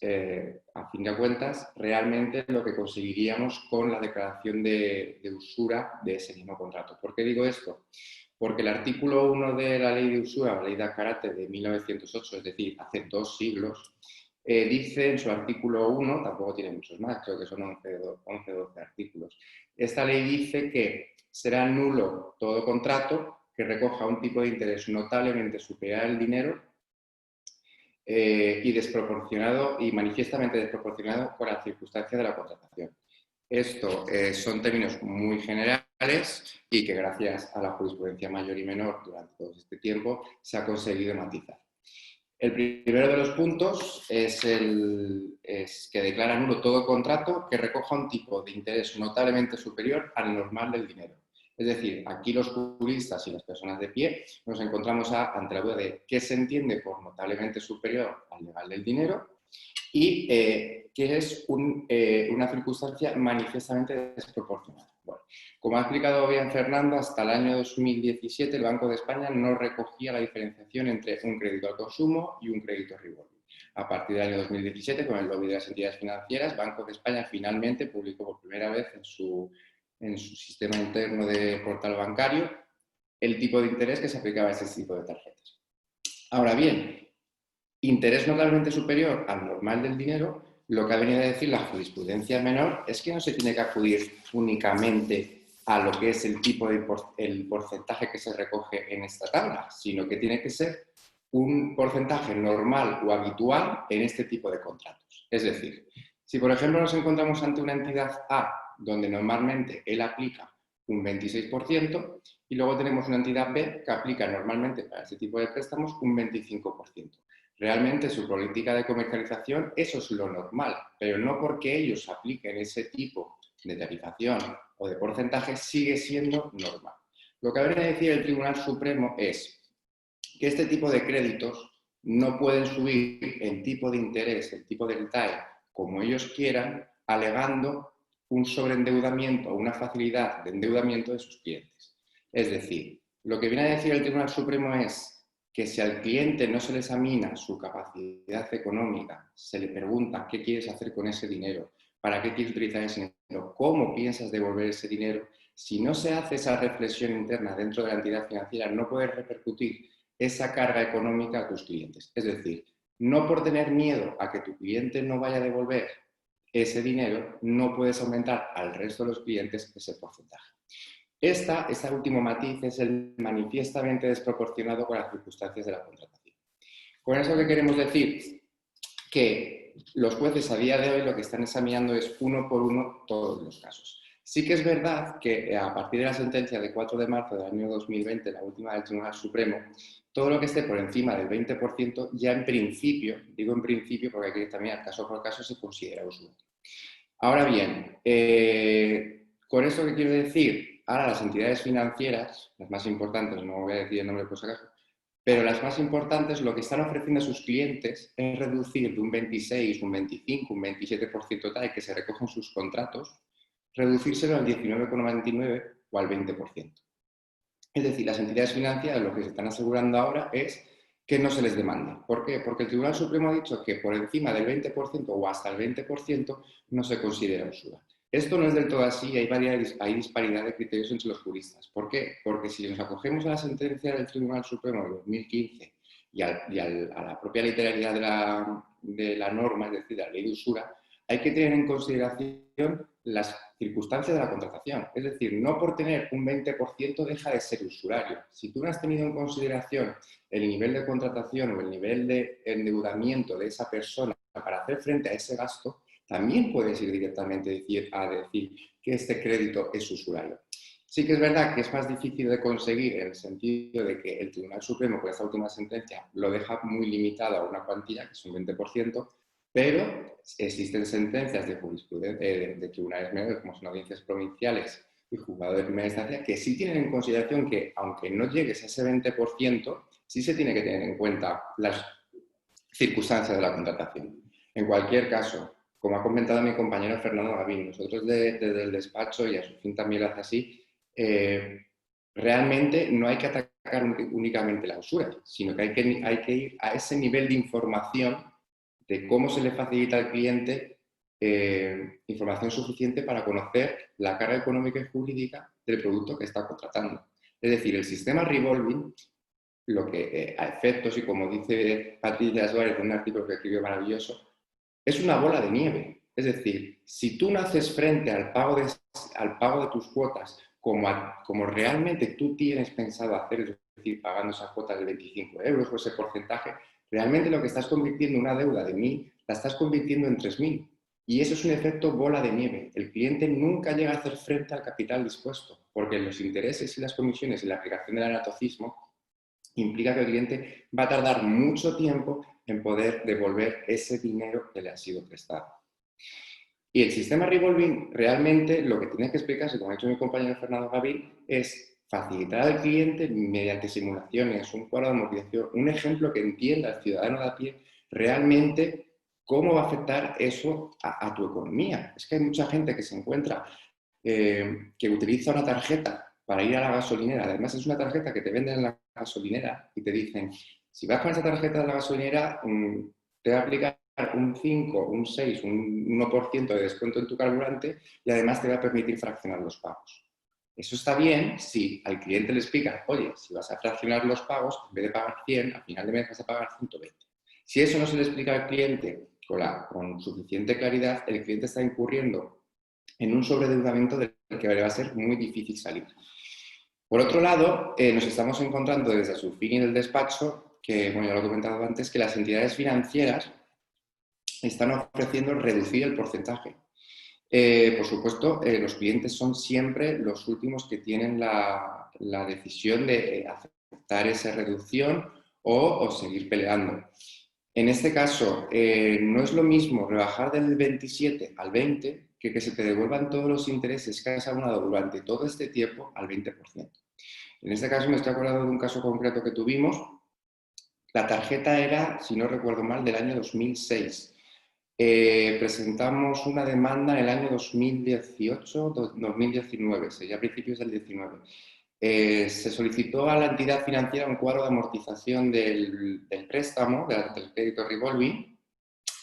a fin de cuentas, realmente lo que conseguiríamos con la declaración de usura de ese mismo contrato. ¿Por qué digo esto? Porque el artículo 1 de la ley de usura, la ley de Acarate de 1908, es decir, hace 2 siglos, dice en su artículo 1, tampoco tiene muchos más, creo que son 11 o 12 artículos. Esta ley dice que será nulo todo contrato que recoja un tipo de interés notablemente superior al dinero y desproporcionado y manifiestamente desproporcionado con las circunstancias de la contratación. Esto son términos muy generales y que gracias a la jurisprudencia mayor y menor durante todo este tiempo se ha conseguido matizar. El primero de los puntos es que declara nulo todo contrato que recoja un tipo de interés notablemente superior al normal del dinero. Es decir, aquí los juristas y las personas de pie nos encontramos ante la duda de qué se entiende por notablemente superior al legal del dinero y que es una circunstancia manifiestamente desproporcionada. Bueno, como ha explicado bien Fernando, hasta el año 2017 el Banco de España no recogía la diferenciación entre un crédito al consumo y un crédito revolving. A partir del año 2017, con el lobby de las entidades financieras, Banco de España finalmente publicó por primera vez en su sistema interno de portal bancario el tipo de interés que se aplicaba a ese tipo de tarjetas. Ahora bien, interés notablemente superior al normal del dinero, lo que ha venido a decir la jurisprudencia menor es que no se tiene que acudir únicamente a lo que es el tipo de el porcentaje que se recoge en esta tabla, sino que tiene que ser un porcentaje normal o habitual en este tipo de contratos. Es decir, si por ejemplo nos encontramos ante una entidad A, donde normalmente él aplica un 26%, y luego tenemos una entidad B que aplica normalmente para este tipo de préstamos un 25%. Realmente su política de comercialización, eso es lo normal, pero no porque ellos apliquen ese tipo de tarifación o de porcentaje sigue siendo normal. Lo que habría de decir el Tribunal Supremo es que este tipo de créditos no pueden subir el tipo de interés, el tipo del TAE, como ellos quieran, alegando un sobreendeudamiento o una facilidad de endeudamiento de sus clientes. Es decir, lo que viene a decir el Tribunal Supremo es que si al cliente no se le examina su capacidad económica, se le pregunta qué quieres hacer con ese dinero, para qué quieres utilizar ese dinero, cómo piensas devolver ese dinero, si no se hace esa reflexión interna dentro de la entidad financiera, no puede repercutir esa carga económica a tus clientes. Es decir, no por tener miedo a que tu cliente no vaya a devolver ese dinero, no puedes aumentar al resto de los clientes ese porcentaje. Este último matiz es el manifiestamente desproporcionado con las circunstancias de la contratación. ¿Con eso qué queremos decir? Que los jueces a día de hoy lo que están examinando es uno por uno todos los casos. Sí que es verdad que a partir de la sentencia de 4 de marzo del año 2020, la última del Tribunal Supremo, todo lo que esté por encima del 20% ya en principio, digo en principio porque hay que examinar caso por caso, se considera usura. Ahora bien, ¿con esto qué quiero decir? Ahora las entidades financieras, las más importantes, no voy a decir el nombre por si acaso, pero las más importantes lo que están ofreciendo a sus clientes es reducir de un 26, un 25, un 27% tal que se recogen sus contratos, reducírselo al 19,99 o al 20%. Es decir, las entidades financieras lo que se están asegurando ahora es que no se les demande. ¿Por qué? Porque el Tribunal Supremo ha dicho que por encima del 20% o hasta el 20% no se considera usura. Esto no es del todo así, hay disparidad de criterios entre los juristas. ¿Por qué? Porque si nos acogemos a la sentencia del Tribunal Supremo de 2015 y a la propia literalidad de la norma, es decir, de la ley de usura, hay que tener en consideración las circunstancias de la contratación. Es decir, no por tener un 20% deja de ser usurario. Si tú no has tenido en consideración el nivel de contratación o el nivel de endeudamiento de esa persona para hacer frente a ese gasto, también puedes ir directamente a decir que este crédito es usurario. Sí que es verdad que es más difícil de conseguir en el sentido de que el Tribunal Supremo, con esta última sentencia, lo deja muy limitado a una cuantía, que es un 20%, pero existen sentencias de jurisprudencia de tribunales menores, como son audiencias provinciales y juzgados de primera instancia, que sí tienen en consideración que, aunque no llegues a ese 20%, sí se tiene que tener en cuenta las circunstancias de la contratación. En cualquier caso, como ha comentado mi compañero Fernando Gavín, nosotros desde el despacho, y a su fin también lo hace así, realmente no hay que atacar únicamente la usura, sino que hay que ir a ese nivel de información de cómo se le facilita al cliente información suficiente para conocer la carga económica y jurídica del producto que está contratando. Es decir, el sistema revolving, lo que a efectos, y como dice Patricia Suárez en un artículo que escribió maravilloso, es una bola de nieve. Es decir, si tú no haces frente al pago de tus cuotas como realmente tú tienes pensado hacer, es decir, pagando esas cuotas de 25 euros o ese porcentaje, realmente lo que estás convirtiendo en una deuda de 1.000, la estás convirtiendo en 3.000. Y eso es un efecto bola de nieve. El cliente nunca llega a hacer frente al capital dispuesto, porque los intereses y las comisiones y la aplicación del anatocismo implica que el cliente va a tardar mucho tiempo en poder devolver ese dinero que le ha sido prestado. Y el sistema revolving realmente lo que tiene que explicarse, como ha dicho mi compañero Fernando Gavín, es facilitar al cliente mediante simulaciones, un cuadro de amortización, un ejemplo que entienda el ciudadano de a pie realmente cómo va a afectar eso a tu economía. Es que hay mucha gente que se encuentra, que utiliza una tarjeta para ir a la gasolinera. Además, es una tarjeta que te venden en la gasolinera y te dicen, si vas con esa tarjeta de la gasolinera, te va a aplicar un 5, un 6, un 1% de descuento en tu carburante y además te va a permitir fraccionar los pagos. Eso está bien si al cliente le explicas, oye, si vas a fraccionar los pagos, en vez de pagar 100, al final de mes vas a pagar 120. Si eso no se le explica al cliente con suficiente claridad, el cliente está incurriendo en un sobreendeudamiento del que le va a ser muy difícil salir. Por otro lado, nos estamos encontrando desde su fin y del despacho, que bueno, ya lo he comentado antes, que las entidades financieras están ofreciendo reducir el porcentaje. Por supuesto, los clientes son siempre los últimos que tienen la decisión de aceptar esa reducción o seguir peleando. En este caso, no es lo mismo rebajar del 27 al 20 que se te devuelvan todos los intereses que has abonado durante todo este tiempo al 20%. En este caso me estoy acordando de un caso concreto que tuvimos. La tarjeta era, si no recuerdo mal, del año 2006. Presentamos una demanda en el año 2018-2019, sería a principios del 19. Se solicitó a la entidad financiera un cuadro de amortización del préstamo, del crédito revolving,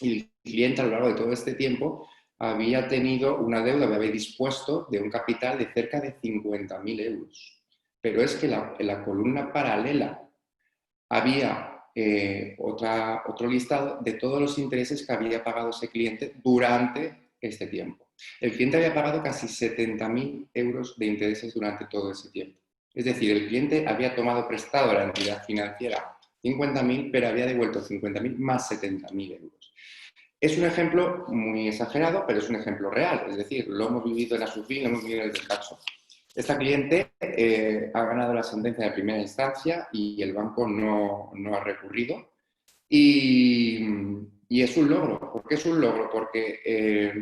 y el cliente a lo largo de todo este tiempo había tenido una deuda, había dispuesto de un capital de cerca de 50.000 euros. Pero es que en la columna paralela había otro listado de todos los intereses que había pagado ese cliente durante este tiempo. El cliente había pagado casi 70.000 euros de intereses durante todo ese tiempo. Es decir, el cliente había tomado prestado a la entidad financiera 50.000, pero había devuelto 50.000 más 70.000 euros. Es un ejemplo muy exagerado, pero es un ejemplo real. Es decir, lo hemos vivido en la SUFIN, lo hemos vivido en el despacho. Esta cliente ha ganado la sentencia de primera instancia y el banco no ha recurrido. Y es un logro. ¿Por qué es un logro? Porque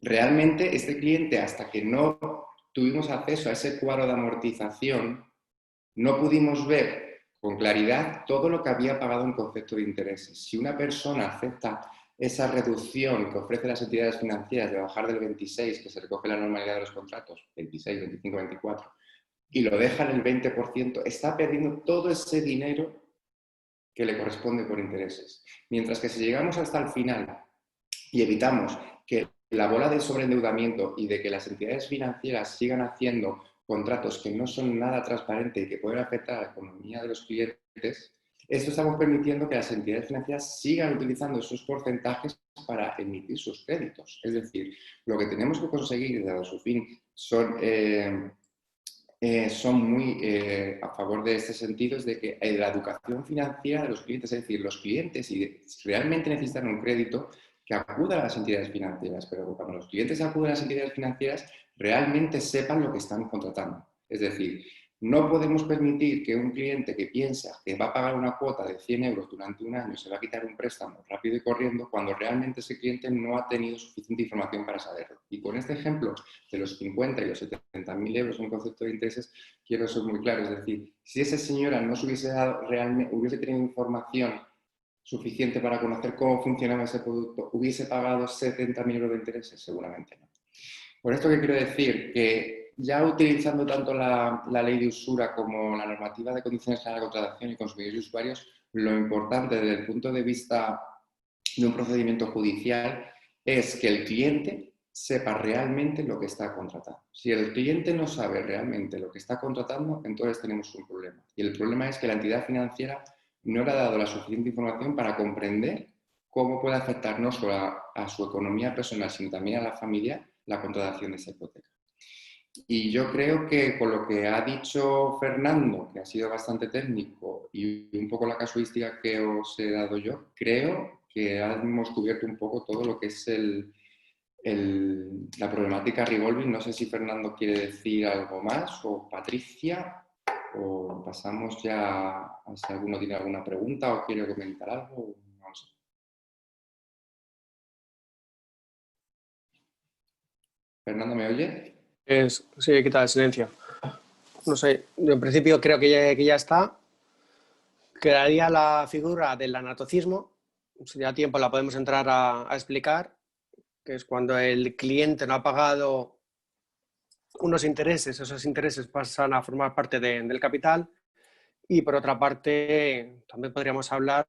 realmente este cliente, hasta que no tuvimos acceso a ese cuadro de amortización, no pudimos ver con claridad todo lo que había pagado en concepto de intereses. Si una persona acepta esa reducción que ofrecen las entidades financieras de bajar del 26, que se recoge la normalidad de los contratos, 26, 25, 24, y lo deja en el 20%, está perdiendo todo ese dinero que le corresponde por intereses. Mientras que si llegamos hasta el final y evitamos que la bola de sobreendeudamiento y de que las entidades financieras sigan haciendo contratos que no son nada transparentes y que pueden afectar a la economía de los clientes, esto estamos permitiendo que las entidades financieras sigan utilizando esos porcentajes para emitir sus créditos. Es decir, lo que tenemos que conseguir, dado su fin, son muy a favor de este sentido, es de que la educación financiera de los clientes, es decir, los clientes, si realmente necesitan un crédito, que acudan a las entidades financieras, pero cuando los clientes acuden a las entidades financieras, realmente sepan lo que están contratando. Es decir, no podemos permitir que un cliente que piensa que va a pagar una cuota de 100 euros durante un año y se va a quitar un préstamo rápido y corriendo, cuando realmente ese cliente no ha tenido suficiente información para saberlo. Y con este ejemplo de los 50 y los 70.000 euros en concepto de intereses, quiero ser muy claro. Es decir, si esa señora no se hubiese dado realmente, hubiese tenido información suficiente para conocer cómo funcionaba ese producto, ¿hubiese pagado 70.000 euros de intereses? Seguramente no. Por esto que quiero decir que ya utilizando tanto la ley de usura como la normativa de condiciones generales de contratación y consumidores y usuarios, lo importante desde el punto de vista de un procedimiento judicial es que el cliente sepa realmente lo que está contratando. Si el cliente no sabe realmente lo que está contratando, entonces tenemos un problema. Y el problema es que la entidad financiera no le ha dado la suficiente información para comprender cómo puede afectar no solo a su economía personal, sino también a la familia, la contratación de esa hipoteca. Y yo creo que con lo que ha dicho Fernando, que ha sido bastante técnico, y un poco la casuística que os he dado yo, creo que hemos cubierto un poco todo lo que es la problemática revolving. No sé si Fernando quiere decir algo más, o Patricia, o pasamos ya a si alguno tiene alguna pregunta o quiere comentar algo. No sé. ¿Fernando me oye? Sí, quita el silencio. No sé, yo en principio creo que ya está. Quedaría la figura del anatocismo. Si da tiempo la podemos entrar a explicar, que es cuando el cliente no ha pagado unos intereses, esos intereses pasan a formar parte del capital. Y por otra parte, también podríamos hablar,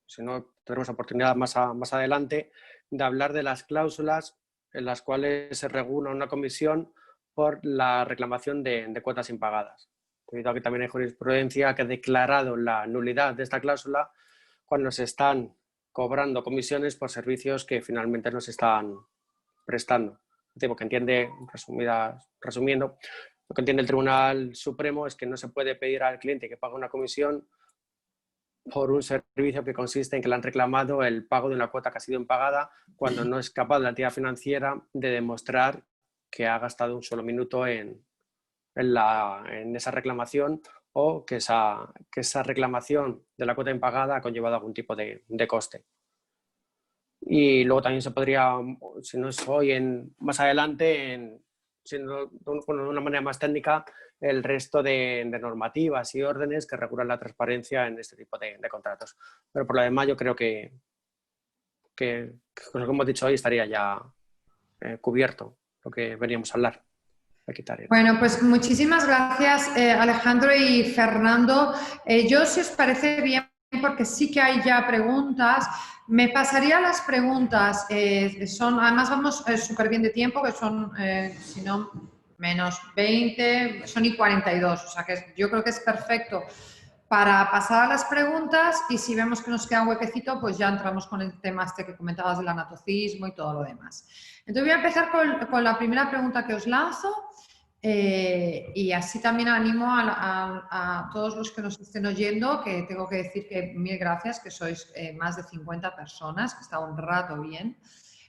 si no tendremos oportunidad más adelante, de hablar de las cláusulas en las cuales se regula una comisión por la reclamación de cuotas impagadas. Debido a que también hay jurisprudencia que ha declarado la nulidad de esta cláusula cuando se están cobrando comisiones por servicios que finalmente no se están prestando. Digo que entiende, resumiendo, lo que entiende el Tribunal Supremo es que no se puede pedir al cliente que pague una comisión por un servicio que consiste en que le han reclamado el pago de una cuota que ha sido impagada cuando no es capaz la entidad financiera de demostrar que ha gastado un solo minuto en esa reclamación, o que esa reclamación de la cuota impagada ha conllevado algún tipo de coste. Y luego también se podría, si no es hoy, más adelante, siendo de una manera más técnica, el resto de normativas y órdenes que regulan la transparencia en este tipo de contratos. Pero por lo demás yo creo que con lo que hemos dicho hoy estaría ya cubierto lo que veníamos a hablar. Bueno, pues muchísimas gracias Alejandro y Fernando. Yo, si os parece bien, porque sí que hay ya preguntas, me pasaría las preguntas. Además vamos súper bien de tiempo, que son, si no, menos 20, son y 42, o sea que yo creo que es perfecto para pasar a las preguntas, y si vemos que nos queda un huequecito, pues ya entramos con el tema este que comentabas del anatocismo y todo lo demás. Entonces voy a empezar con la primera pregunta que os lanzo. Y así también animo a todos los que nos estén oyendo, que tengo que decir que mil gracias, que sois más de 50 personas, que está un rato bien,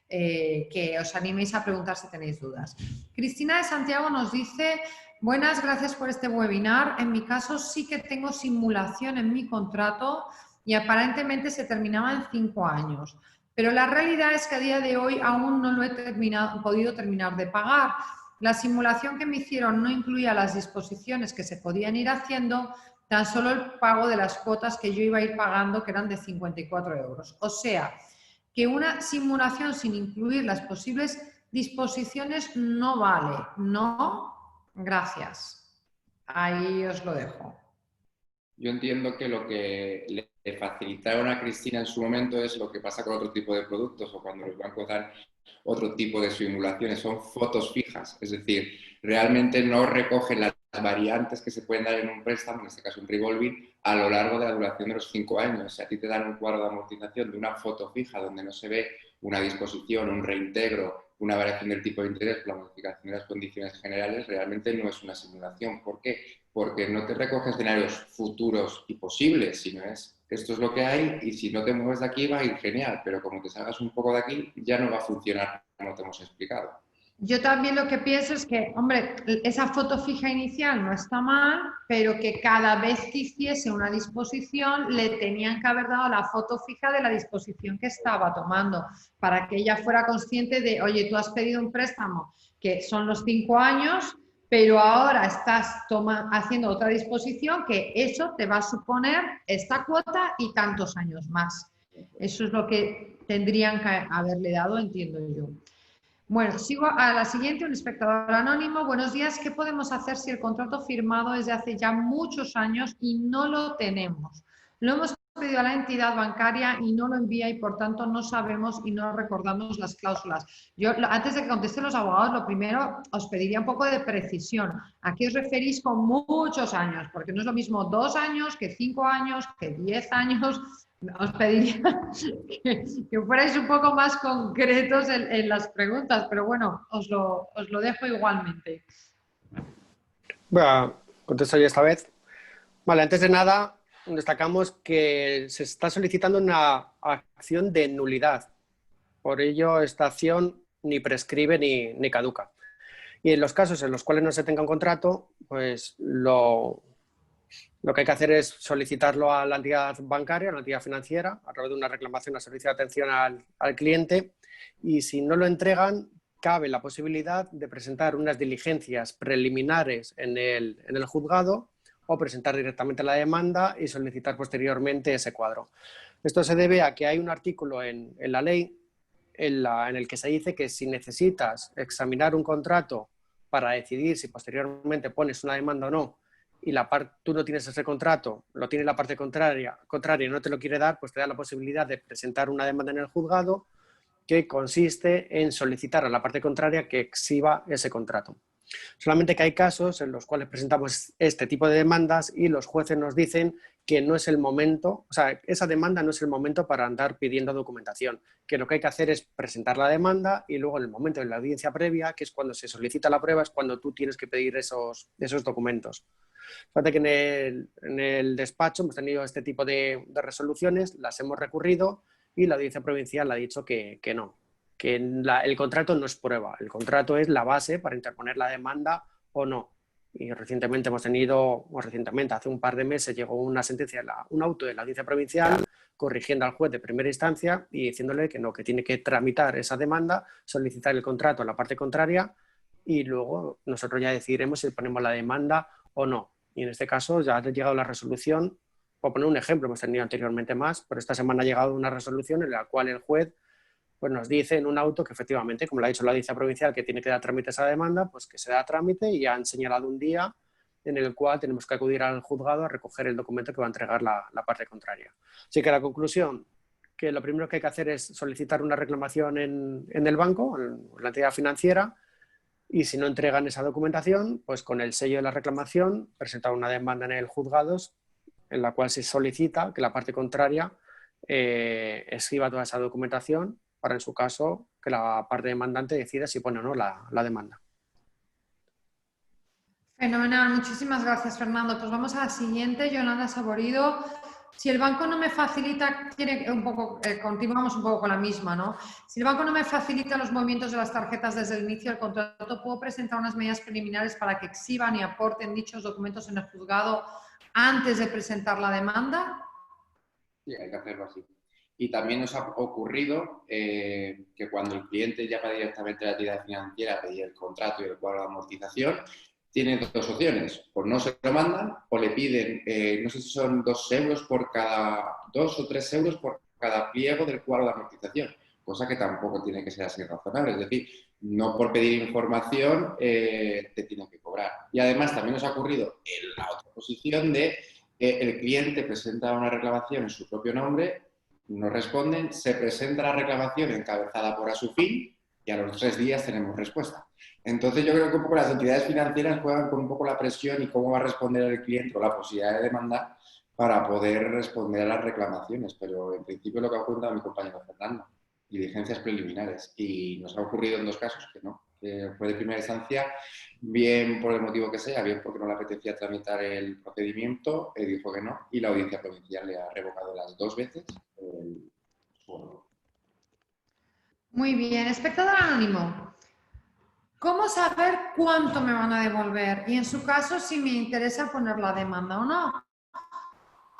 que os animéis a preguntar si tenéis dudas. Cristina de Santiago nos dice: buenas, gracias por este webinar. En mi caso sí que tengo simulación en mi contrato y aparentemente se terminaba en 5 años, pero la realidad es que a día de hoy aún no lo he podido terminar de pagar. La simulación que me hicieron no incluía las disposiciones que se podían ir haciendo, tan solo el pago de las cuotas que yo iba a ir pagando, que eran de 54 euros. O sea, que una simulación sin incluir las posibles disposiciones no vale. No, gracias. Ahí os lo dejo. Yo entiendo que lo que le facilitaron a Cristina en su momento es lo que pasa con otro tipo de productos, o cuando los bancos dan otro tipo de simulaciones, son fotos fijas, es decir, realmente no recogen las variantes que se pueden dar en un préstamo, en este caso un revolving, a lo largo de la duración de los 5 años. Si a ti te dan un cuadro de amortización de una foto fija donde no se ve una disposición, un reintegro, una variación del tipo de interés, la modificación de las condiciones generales, realmente no es una simulación. ¿Por qué? Porque no te recoge escenarios futuros y posibles, sino esto es lo que hay, y si no te mueves de aquí va a ir genial, pero como te salgas un poco de aquí ya no va a funcionar como te hemos explicado. Yo también lo que pienso es que, hombre, esa foto fija inicial no está mal, pero que cada vez que hiciese una disposición le tenían que haber dado la foto fija de la disposición que estaba tomando, para que ella fuera consciente de: oye, tú has pedido un préstamo que son los 5 años, pero ahora estás haciendo otra disposición que eso te va a suponer esta cuota y tantos años más. Eso es lo que tendrían que haberle dado, entiendo yo. Bueno, sigo a la siguiente, un espectador anónimo. Buenos días, ¿qué podemos hacer si el contrato firmado es de hace ya muchos años y no lo tenemos? Lo hemos pedido a la entidad bancaria y no lo envía y por tanto no sabemos y no recordamos las cláusulas. Yo, antes de que contesten los abogados, lo primero os pediría un poco de precisión. ¿A qué os referís con muchos años? Porque no es lo mismo 2 años que 5 años, que 10 años. Os pediría que fuerais un poco más concretos en las preguntas, pero bueno, os lo dejo igualmente. Voy a contestar yo esta vez. Vale, antes de nada, destacamos que se está solicitando una acción de nulidad. Por ello, esta acción ni prescribe ni caduca. Y en los casos en los cuales no se tenga un contrato, pues lo que hay que hacer es solicitarlo a la entidad bancaria, a la entidad financiera, a través de una reclamación a servicio de atención al cliente, y si no lo entregan, cabe la posibilidad de presentar unas diligencias preliminares en el juzgado o presentar directamente la demanda y solicitar posteriormente ese cuadro. Esto se debe a que hay un artículo en la ley en el que se dice que si necesitas examinar un contrato para decidir si posteriormente pones una demanda o no, y tú no tienes ese contrato, lo tiene la parte contraria y no te lo quiere dar, pues te da la posibilidad de presentar una demanda en el juzgado que consiste en solicitar a la parte contraria que exhiba ese contrato. Solamente que hay casos en los cuales presentamos este tipo de demandas y los jueces nos dicen que no es el momento, o sea, esa demanda no es el momento para andar pidiendo documentación, que lo que hay que hacer es presentar la demanda y luego en el momento de la audiencia previa, que es cuando se solicita la prueba, es cuando tú tienes que pedir esos documentos. Fíjate que en el despacho hemos tenido este tipo de resoluciones, las hemos recurrido y la audiencia provincial ha dicho que no, que el contrato no es prueba, el contrato es la base para interponer la demanda o no. Y recientemente hace un par de meses llegó una sentencia, un auto de la audiencia provincial corrigiendo al juez de primera instancia y diciéndole que no, que tiene que tramitar esa demanda, solicitar el contrato a la parte contraria y luego nosotros ya decidiremos si ponemos la demanda o no. Y en este caso ya ha llegado la resolución, por poner un ejemplo, hemos tenido anteriormente más, pero esta semana ha llegado una resolución en la cual el juez pues nos dice en un auto que efectivamente, como lo ha dicho la audiencia provincial, que tiene que dar trámite a esa demanda, pues que se da trámite y han señalado un día en el cual tenemos que acudir al juzgado a recoger el documento que va a entregar la parte contraria. Así que la conclusión, que lo primero que hay que hacer es solicitar una reclamación en el banco, en la entidad financiera, y si no entregan esa documentación, pues con el sello de la reclamación presentar una demanda en el juzgado en la cual se solicita que la parte contraria escriba toda esa documentación para, en su caso, que la parte demandante decida si pone o no la demanda. Fenomenal, muchísimas gracias, Fernando. Pues vamos a la siguiente, Yolanda Saborido. Si el banco no me facilita, continuamos un poco con la misma, ¿no? Si el banco no me facilita los movimientos de las tarjetas desde el inicio del contrato, ¿puedo presentar unas medidas preliminares para que exhiban y aporten dichos documentos en el juzgado antes de presentar la demanda? Sí, hay que hacerlo así. Y también nos ha ocurrido que cuando el cliente llama directamente a la entidad financiera a pedir el contrato y el cuadro de amortización, tiene dos opciones: o no se lo mandan o le piden, no sé si son 2 o 3 euros por cada pliego del cuadro de amortización, cosa que tampoco tiene que ser así razonable. Es decir, no por pedir información te tienen que cobrar. Y además también nos ha ocurrido en la otra posición de el cliente presenta una reclamación en su propio nombre, no responden, se presenta la reclamación encabezada por Asufin y a los 3 días tenemos respuesta. Entonces yo creo que un poco las entidades financieras juegan con un poco la presión y cómo va a responder el cliente o la posibilidad de demandar para poder responder a las reclamaciones. Pero en principio lo que ha ocurrido a mi compañero Fernando, diligencias preliminares. Y nos ha ocurrido en 2 casos que no. Fue de primera instancia, bien por el motivo que sea, bien porque no le apetecía tramitar el procedimiento, dijo que no, y la audiencia provincial le ha revocado las 2 veces el sueldo. Muy bien, espectador anónimo. ¿Cómo saber cuánto me van a devolver? Y en su caso, si me interesa poner la demanda o no.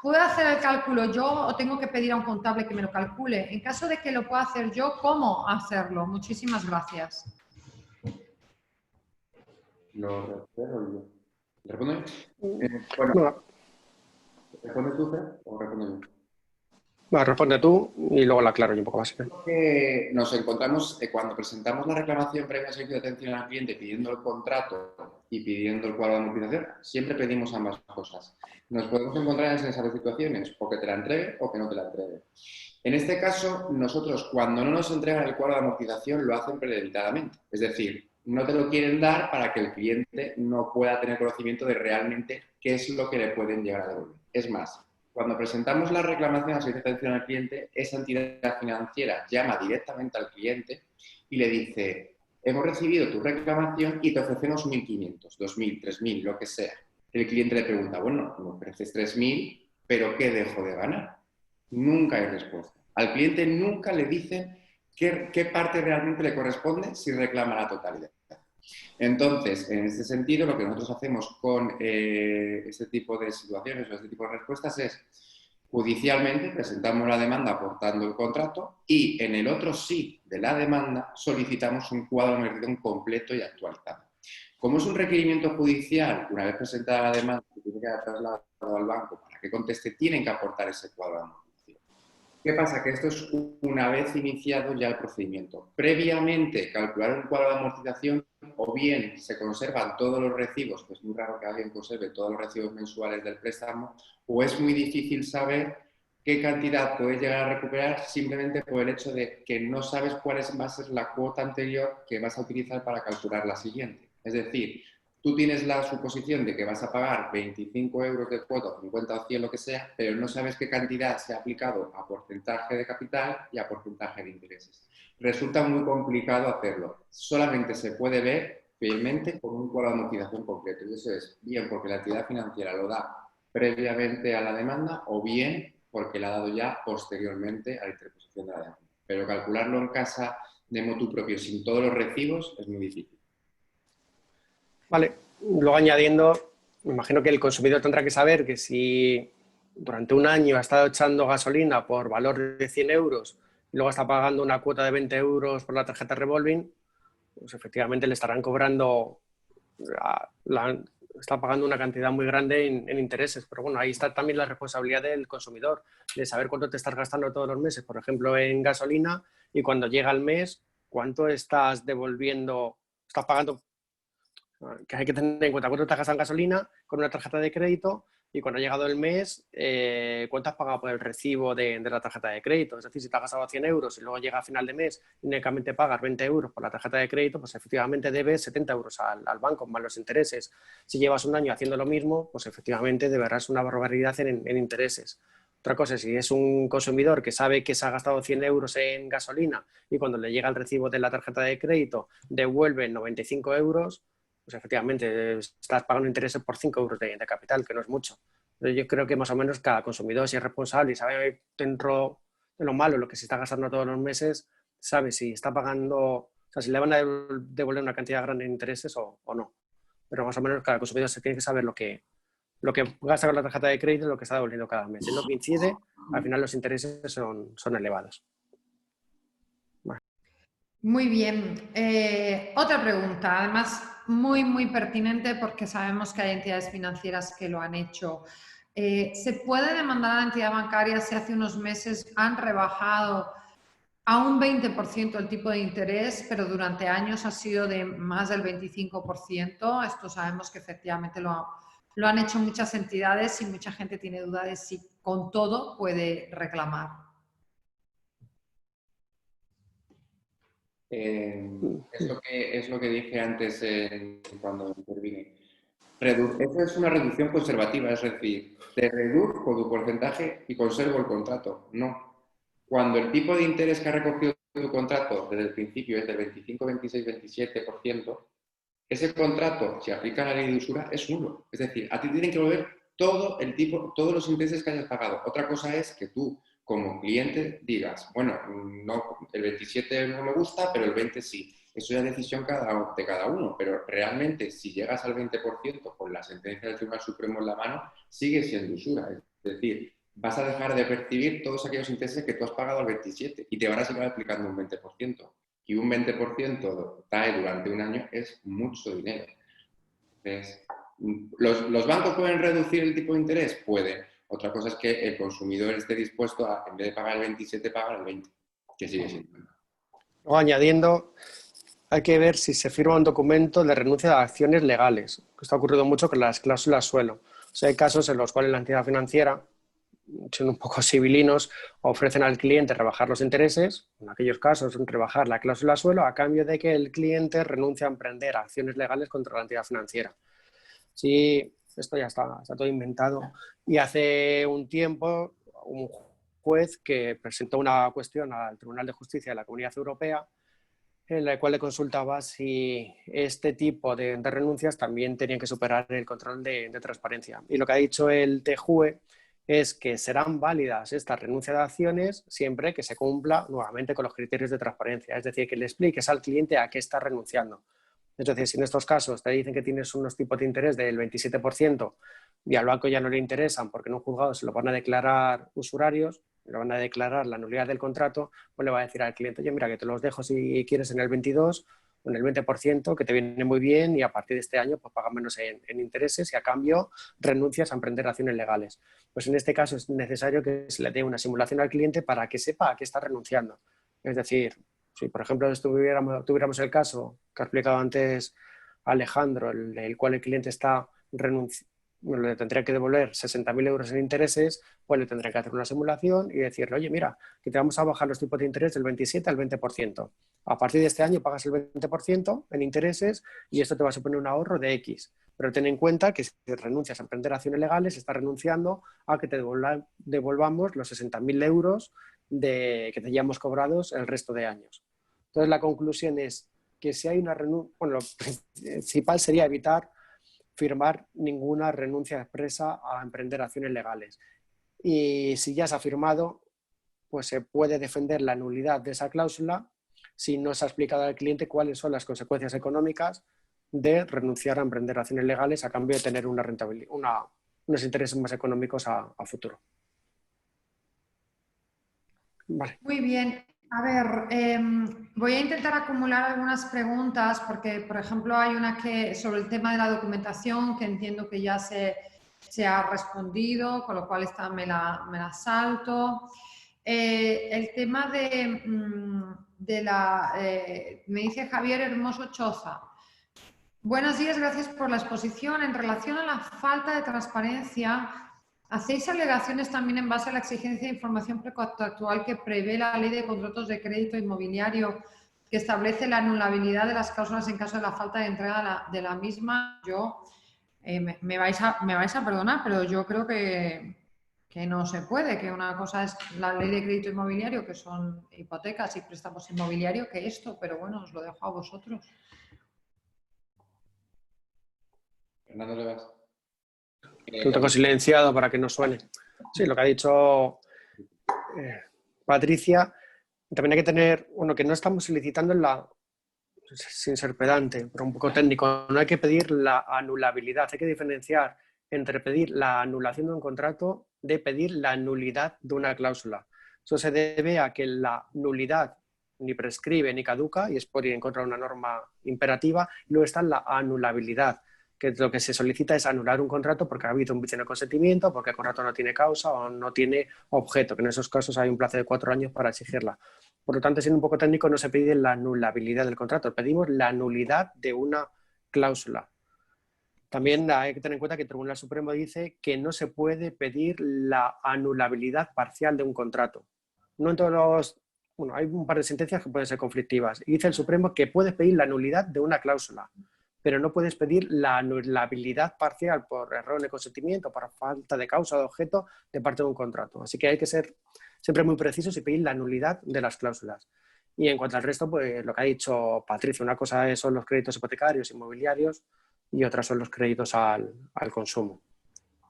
¿Puedo hacer el cálculo yo o tengo que pedir a un contable que me lo calcule? En caso de que lo pueda hacer yo, ¿cómo hacerlo? Muchísimas gracias. Lo respondo yo. ¿Respondo yo? ¿Responde tú, Fer, o respondo yo? Bueno, responde tú y luego la aclaro yo un poco más. Nos encontramos cuando presentamos la reclamación previa a servicio de atención al cliente pidiendo el contrato y pidiendo el cuadro de amortización, siempre pedimos ambas cosas. Nos podemos encontrar en esas situaciones, o que te la entregue o que no te la entregue. En este caso, nosotros cuando no nos entregan el cuadro de amortización lo hacen premeditadamente. Es decir, no te lo quieren dar para que el cliente no pueda tener conocimiento de realmente qué es lo que le pueden llegar a devolver. Es más, cuando presentamos la reclamación a servicio de atención al cliente, esa entidad financiera llama directamente al cliente y le dice: hemos recibido tu reclamación y te ofrecemos 1.500, 2.000, 3.000, lo que sea. El cliente le pregunta: bueno, me ofreces 3.000, ¿pero qué dejo de ganar? Nunca hay respuesta. Al cliente nunca le dicen qué parte realmente le corresponde si reclama la totalidad. Entonces, en este sentido, lo que nosotros hacemos con este tipo de situaciones o este tipo de respuestas es: judicialmente presentamos la demanda aportando el contrato y en el otro sí de la demanda solicitamos un cuadro de amortización completo y actualizado. Como es un requerimiento judicial, una vez presentada la demanda, que tiene que dar trasladado al banco para que conteste, tienen que aportar ese cuadro de amortización. ¿Qué pasa? Que esto es una vez iniciado ya el procedimiento. Previamente, calcular un cuadro de amortización, o bien se conservan todos los recibos, que es muy raro que alguien conserve todos los recibos mensuales del préstamo, o es muy difícil saber qué cantidad puedes llegar a recuperar simplemente por el hecho de que no sabes cuál va a ser la cuota anterior que vas a utilizar para calcular la siguiente. Es decir, tú tienes la suposición de que vas a pagar 25 euros de cuota, 50 o 100, lo que sea, pero no sabes qué cantidad se ha aplicado a porcentaje de capital y a porcentaje de intereses. Resulta muy complicado hacerlo. Solamente se puede ver fielmente con un cuadro de amortización completo. Y eso es bien porque la entidad financiera lo da previamente a la demanda o bien porque la ha dado ya posteriormente a la interposición de la demanda. Pero calcularlo en casa de motu propio sin todos los recibos es muy difícil. Vale, luego añadiendo, me imagino que el consumidor tendrá que saber que si durante un año ha estado echando gasolina por valor de 100 euros y luego está pagando una cuota de 20 euros por la tarjeta revolving, pues efectivamente le estarán cobrando, está pagando una cantidad muy grande en intereses. Pero bueno, ahí está también la responsabilidad del consumidor, de saber cuánto te estás gastando todos los meses, por ejemplo, en gasolina, y cuando llega el mes, cuánto estás devolviendo, estás pagando. Que hay que tener en cuenta cuánto te gastas en gasolina con una tarjeta de crédito y cuando ha llegado el mes, cuánto has pagado por el recibo de la tarjeta de crédito. Es decir, si te has gastado 100 euros y luego llega a final de mes y únicamente pagas 20 euros por la tarjeta de crédito, pues efectivamente debes 70 euros al banco más los intereses. Si llevas un año haciendo lo mismo, pues efectivamente deberás una barbaridad en intereses. Otra cosa, si es un consumidor que sabe que se ha gastado 100 euros en gasolina y cuando le llega el recibo de la tarjeta de crédito devuelve 95 euros, pues efectivamente estás pagando intereses por 5 euros de capital, que no es mucho. Pero yo creo que más o menos cada consumidor, si es responsable y sabe dentro de lo malo lo que se está gastando todos los meses, sabe si está pagando, o sea, si le van a devolver una cantidad grande de intereses o no. Pero más o menos cada consumidor se tiene que saber lo que gasta con la tarjeta de crédito y lo que está devolviendo cada mes. Si no coincide, al final los intereses son elevados. Muy bien. Otra pregunta, además muy pertinente porque sabemos que hay entidades financieras que lo han hecho. ¿Se puede demandar a la entidad bancaria si hace unos meses han rebajado a un 20% el tipo de interés, pero durante años ha sido de más del 25%? Esto sabemos que efectivamente lo han hecho muchas entidades y mucha gente tiene duda de si con todo puede reclamar. Es lo que dije antes cuando intervine. Eso es una reducción conservativa, es decir, te reduzco tu porcentaje y conservo el contrato. No. Cuando el tipo de interés que ha recogido tu contrato desde el principio es del 25, 26, 27%, ese contrato, si aplica la ley de usura, es nulo. Es decir, a ti tienen que volver todos los intereses que hayas pagado. Otra cosa es que tú, como cliente, digas: bueno, no, el 27 no me gusta, pero el 20 sí. Eso ya es decisión de cada uno, pero realmente si llegas al 20% con la sentencia del Tribunal Supremo en la mano, sigue siendo usura. Es decir, vas a dejar de percibir todos aquellos intereses que tú has pagado al 27 y te van a seguir aplicando un 20%. Y un 20% TAE durante un año es mucho dinero. Entonces, ¿los bancos pueden reducir el tipo de interés? Pueden. Otra cosa es que el consumidor esté dispuesto a, en vez de pagar el 27, pagar el 20, que sigue siendo. Luego añadiendo, hay que ver si se firma un documento de renuncia de acciones legales. Esto ha ocurrido mucho con las cláusulas suelo. O sea, hay casos en los cuales la entidad financiera, siendo un poco civilinos, ofrecen al cliente rebajar los intereses, en aquellos casos rebajar la cláusula suelo, a cambio de que el cliente renuncie a emprender acciones legales contra la entidad financiera. Sí, esto ya está todo inventado. Y hace un tiempo, un juez que presentó una cuestión al Tribunal de Justicia de la Comunidad Europea, en la cual le consultaba si este tipo de renuncias también tenían que superar el control de transparencia. Y lo que ha dicho el TJUE es que serán válidas estas renuncias de acciones siempre que se cumpla nuevamente con los criterios de transparencia. Es decir, que le expliques al cliente a qué está renunciando. Es decir, si en estos casos te dicen que tienes unos tipos de interés del 27% y al banco ya no le interesan porque en un juzgado se lo van a declarar usurarios, le van a declarar la nulidad del contrato, pues le va a decir al cliente, oye, mira, que te los dejo si quieres en el 22 o en el 20%, que te viene muy bien y a partir de este año pues paga menos en intereses y a cambio renuncias a emprender acciones legales. Pues en este caso es necesario que se le dé una simulación al cliente para que sepa a qué está renunciando. Es decir, si por ejemplo tuviéramos el caso que ha explicado antes Alejandro, el cual el cliente está le tendría que devolver 60.000 euros en intereses, pues le tendría que hacer una simulación y decirle, oye, mira, que te vamos a bajar los tipos de interés del 27 al 20%. A partir de este año pagas el 20% en intereses y esto te va a suponer un ahorro de X. Pero ten en cuenta que si renuncias a emprender acciones legales, estás renunciando a que te devolvamos los 60.000 euros que te hayamos cobrados el resto de años. Entonces, la conclusión es que si hay una renuncia, bueno, lo principal sería evitar firmar ninguna renuncia expresa a emprender acciones legales. Y si ya se ha firmado, pues se puede defender la nulidad de esa cláusula si no se ha explicado al cliente cuáles son las consecuencias económicas de renunciar a emprender acciones legales a cambio de tener una rentabilidad, unos intereses más económicos a futuro. Vale. Muy bien. A ver, voy a intentar acumular algunas preguntas porque, por ejemplo, hay una que sobre el tema de la documentación que entiendo que ya se ha respondido, con lo cual esta me la salto. El tema me dice Javier Hermoso Choza. Buenos días, gracias por la exposición. En relación a la falta de transparencia, ¿hacéis alegaciones también en base a la exigencia de información precontractual que prevé la Ley de Contratos de Crédito Inmobiliario, que establece la anulabilidad de las cláusulas en caso de la falta de entrega de la misma? Yo, me vais a perdonar, pero yo creo que no se puede, que una cosa es la Ley de Crédito Inmobiliario, que son hipotecas y préstamos inmobiliarios, que esto, pero bueno, os lo dejo a vosotros. Fernando Levas. Lo tengo silenciado para que no suene. Sí, lo que ha dicho Patricia, también hay que tener, bueno, que no estamos solicitando sin ser pedante, pero un poco técnico, no hay que pedir la anulabilidad, hay que diferenciar entre pedir la anulación de un contrato de pedir la nulidad de una cláusula. Eso se debe a que la nulidad ni prescribe ni caduca y es por ir en contra de una norma imperativa, y luego está la anulabilidad, que lo que se solicita es anular un contrato porque ha habido un vicio de consentimiento, porque el contrato no tiene causa o no tiene objeto, que en esos casos hay un plazo de 4 años para exigirla. Por lo tanto, siendo un poco técnico, no se pide la anulabilidad del contrato, pedimos la nulidad de una cláusula. También hay que tener en cuenta que el Tribunal Supremo dice que no se puede pedir la anulabilidad parcial de un contrato. No en todos bueno, hay un par de sentencias que pueden ser conflictivas. Y dice el Supremo que puedes pedir la nulidad de una cláusula, pero no puedes pedir la anulabilidad parcial por error de consentimiento, por falta de causa o de objeto de parte de un contrato. Así que hay que ser siempre muy precisos y pedir la nulidad de las cláusulas. Y en cuanto al resto, pues lo que ha dicho Patricia, una cosa son los créditos hipotecarios, inmobiliarios, y otras son los créditos al consumo.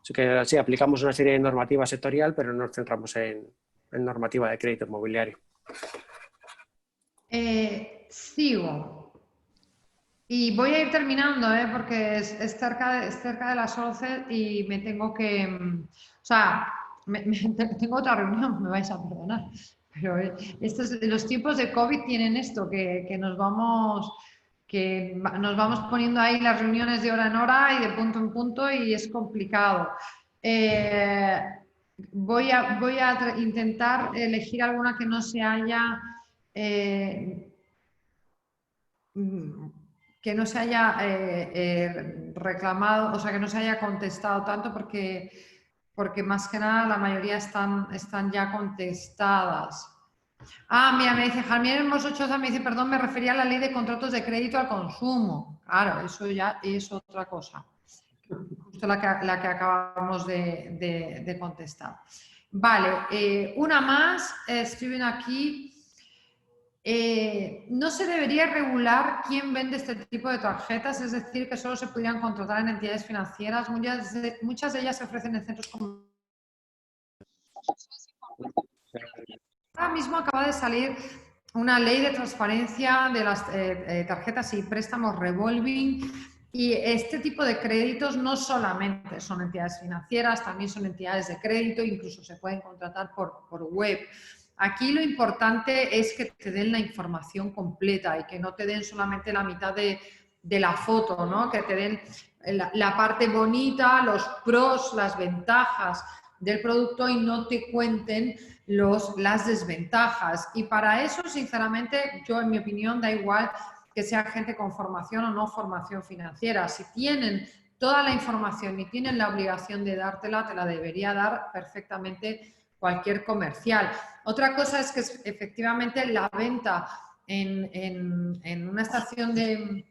Así que sí, aplicamos una serie de normativa sectorial, pero no nos centramos en normativa de crédito inmobiliario. Sigo. Y voy a ir terminando, porque es cerca de las 11 y me tengo que... O sea, tengo otra reunión, me vais a perdonar. Pero los tiempos de COVID tienen esto, que nos vamos poniendo ahí las reuniones de hora en hora y de punto en punto y es complicado. Voy a intentar elegir alguna que no se haya... que no se haya reclamado, o sea, que no se haya contestado tanto porque más que nada la mayoría están ya contestadas. Ah, mira, me dice Javier Hermoso Choza, me dice, perdón, me refería a la ley de contratos de crédito al consumo. Claro, eso ya es otra cosa. Justo la que acabamos de contestar. Vale, una más, escriben aquí. No se debería regular quién vende este tipo de tarjetas, es decir, que solo se pudieran contratar en entidades financieras. Muchas de ellas se ofrecen en centros comerciales. Ahora mismo acaba de salir una ley de transparencia de las tarjetas y préstamos revolving, y este tipo de créditos no solamente son entidades financieras, también son entidades de crédito, incluso se pueden contratar por web. Aquí lo importante es que te den la información completa y que no te den solamente la mitad de la foto, ¿no? Que te den la parte bonita, los pros, las ventajas del producto y no te cuenten las desventajas. Y para eso, sinceramente, yo en mi opinión da igual que sea gente con formación o no formación financiera. Si tienen toda la información y tienen la obligación de dártela, te la debería dar perfectamente cualquier comercial. Otra cosa es que efectivamente la venta en una estación de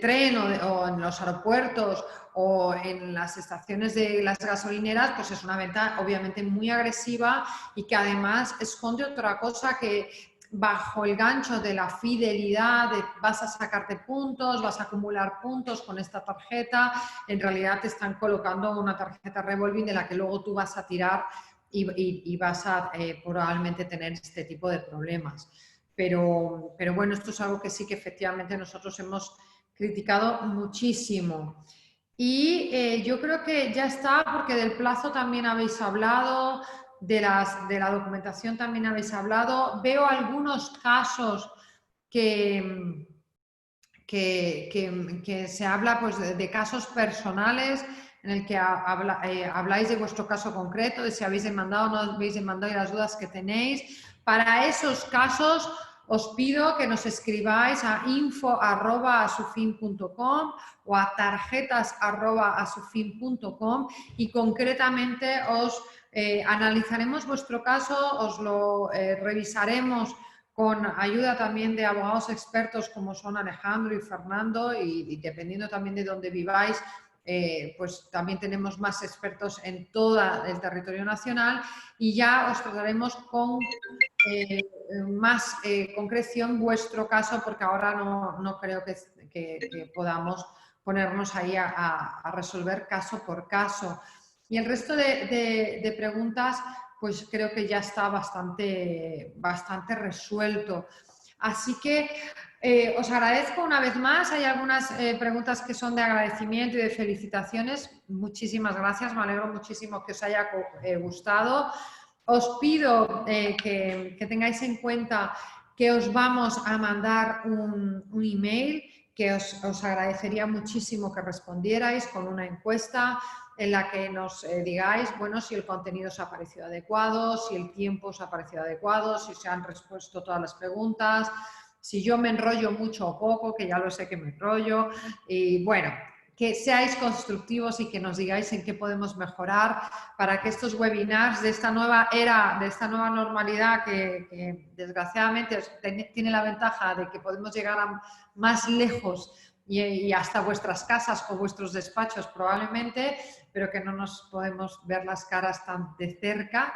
tren o en los aeropuertos o en las estaciones de las gasolineras, pues es una venta obviamente muy agresiva y que además esconde otra cosa, que bajo el gancho de la fidelidad, de vas a sacarte puntos, vas a acumular puntos con esta tarjeta, en realidad te están colocando una tarjeta revolving de la que luego tú vas a tirar y vas a probablemente tener este tipo de problemas. Pero bueno, esto es algo que sí que efectivamente nosotros hemos criticado muchísimo. Y yo creo que ya está, porque del plazo también habéis hablado, de la documentación también habéis hablado. Veo algunos casos que se habla pues, de casos personales, en el que habláis de vuestro caso concreto, de si habéis demandado o no habéis demandado y las dudas que tenéis. Para esos casos os pido que nos escribáis a info@asufin.com o a tarjetas@asufin.com y concretamente os analizaremos vuestro caso, os lo revisaremos con ayuda también de abogados expertos como son Alejandro y Fernando, y dependiendo también de dónde viváis, pues también tenemos más expertos en todo el territorio nacional, y ya os trataremos con más concreción vuestro caso, porque ahora no creo que podamos ponernos ahí a resolver caso por caso. Y el resto de preguntas, pues creo que ya está bastante resuelto. Así que os agradezco una vez más. Hay algunas preguntas que son de agradecimiento y de felicitaciones. Muchísimas gracias, me alegro muchísimo que os haya gustado. Os pido que tengáis en cuenta que os vamos a mandar un email que os agradecería muchísimo que respondierais con una encuesta en la que nos digáis, bueno, si el contenido os ha parecido adecuado, si el tiempo os ha parecido adecuado, si se han respuesto todas las preguntas, si yo me enrollo mucho o poco, que ya lo sé que me enrollo, y bueno, que seáis constructivos y que nos digáis en qué podemos mejorar para que estos webinars de esta nueva era, de esta nueva normalidad que desgraciadamente tiene la ventaja de que podemos llegar a más lejos y hasta vuestras casas o vuestros despachos probablemente, pero que no nos podemos ver las caras tan de cerca,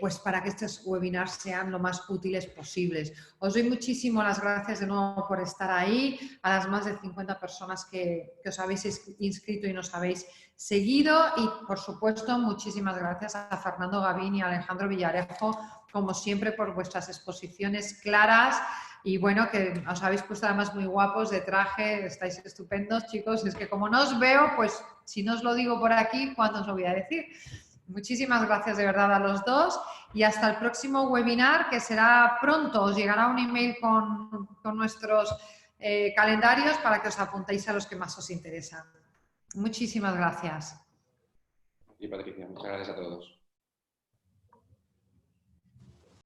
pues para que estos webinars sean lo más útiles posibles. Os doy muchísimas las gracias de nuevo por estar ahí, a las más de 50 personas que os habéis inscrito y nos habéis seguido, y por supuesto muchísimas gracias a Fernando Gavín y a Alejandro Villarejo, como siempre, por vuestras exposiciones claras. Y bueno, que os habéis puesto además muy guapos de traje, estáis estupendos, chicos. Es que como no os veo, pues si no os lo digo por aquí, ¿cuándo os lo voy a decir? Muchísimas gracias de verdad a los dos, y hasta el próximo webinar, que será pronto. Os llegará un email con nuestros calendarios para que os apuntéis a los que más os interesan. Muchísimas gracias. Y Patricia, muchas gracias a todos.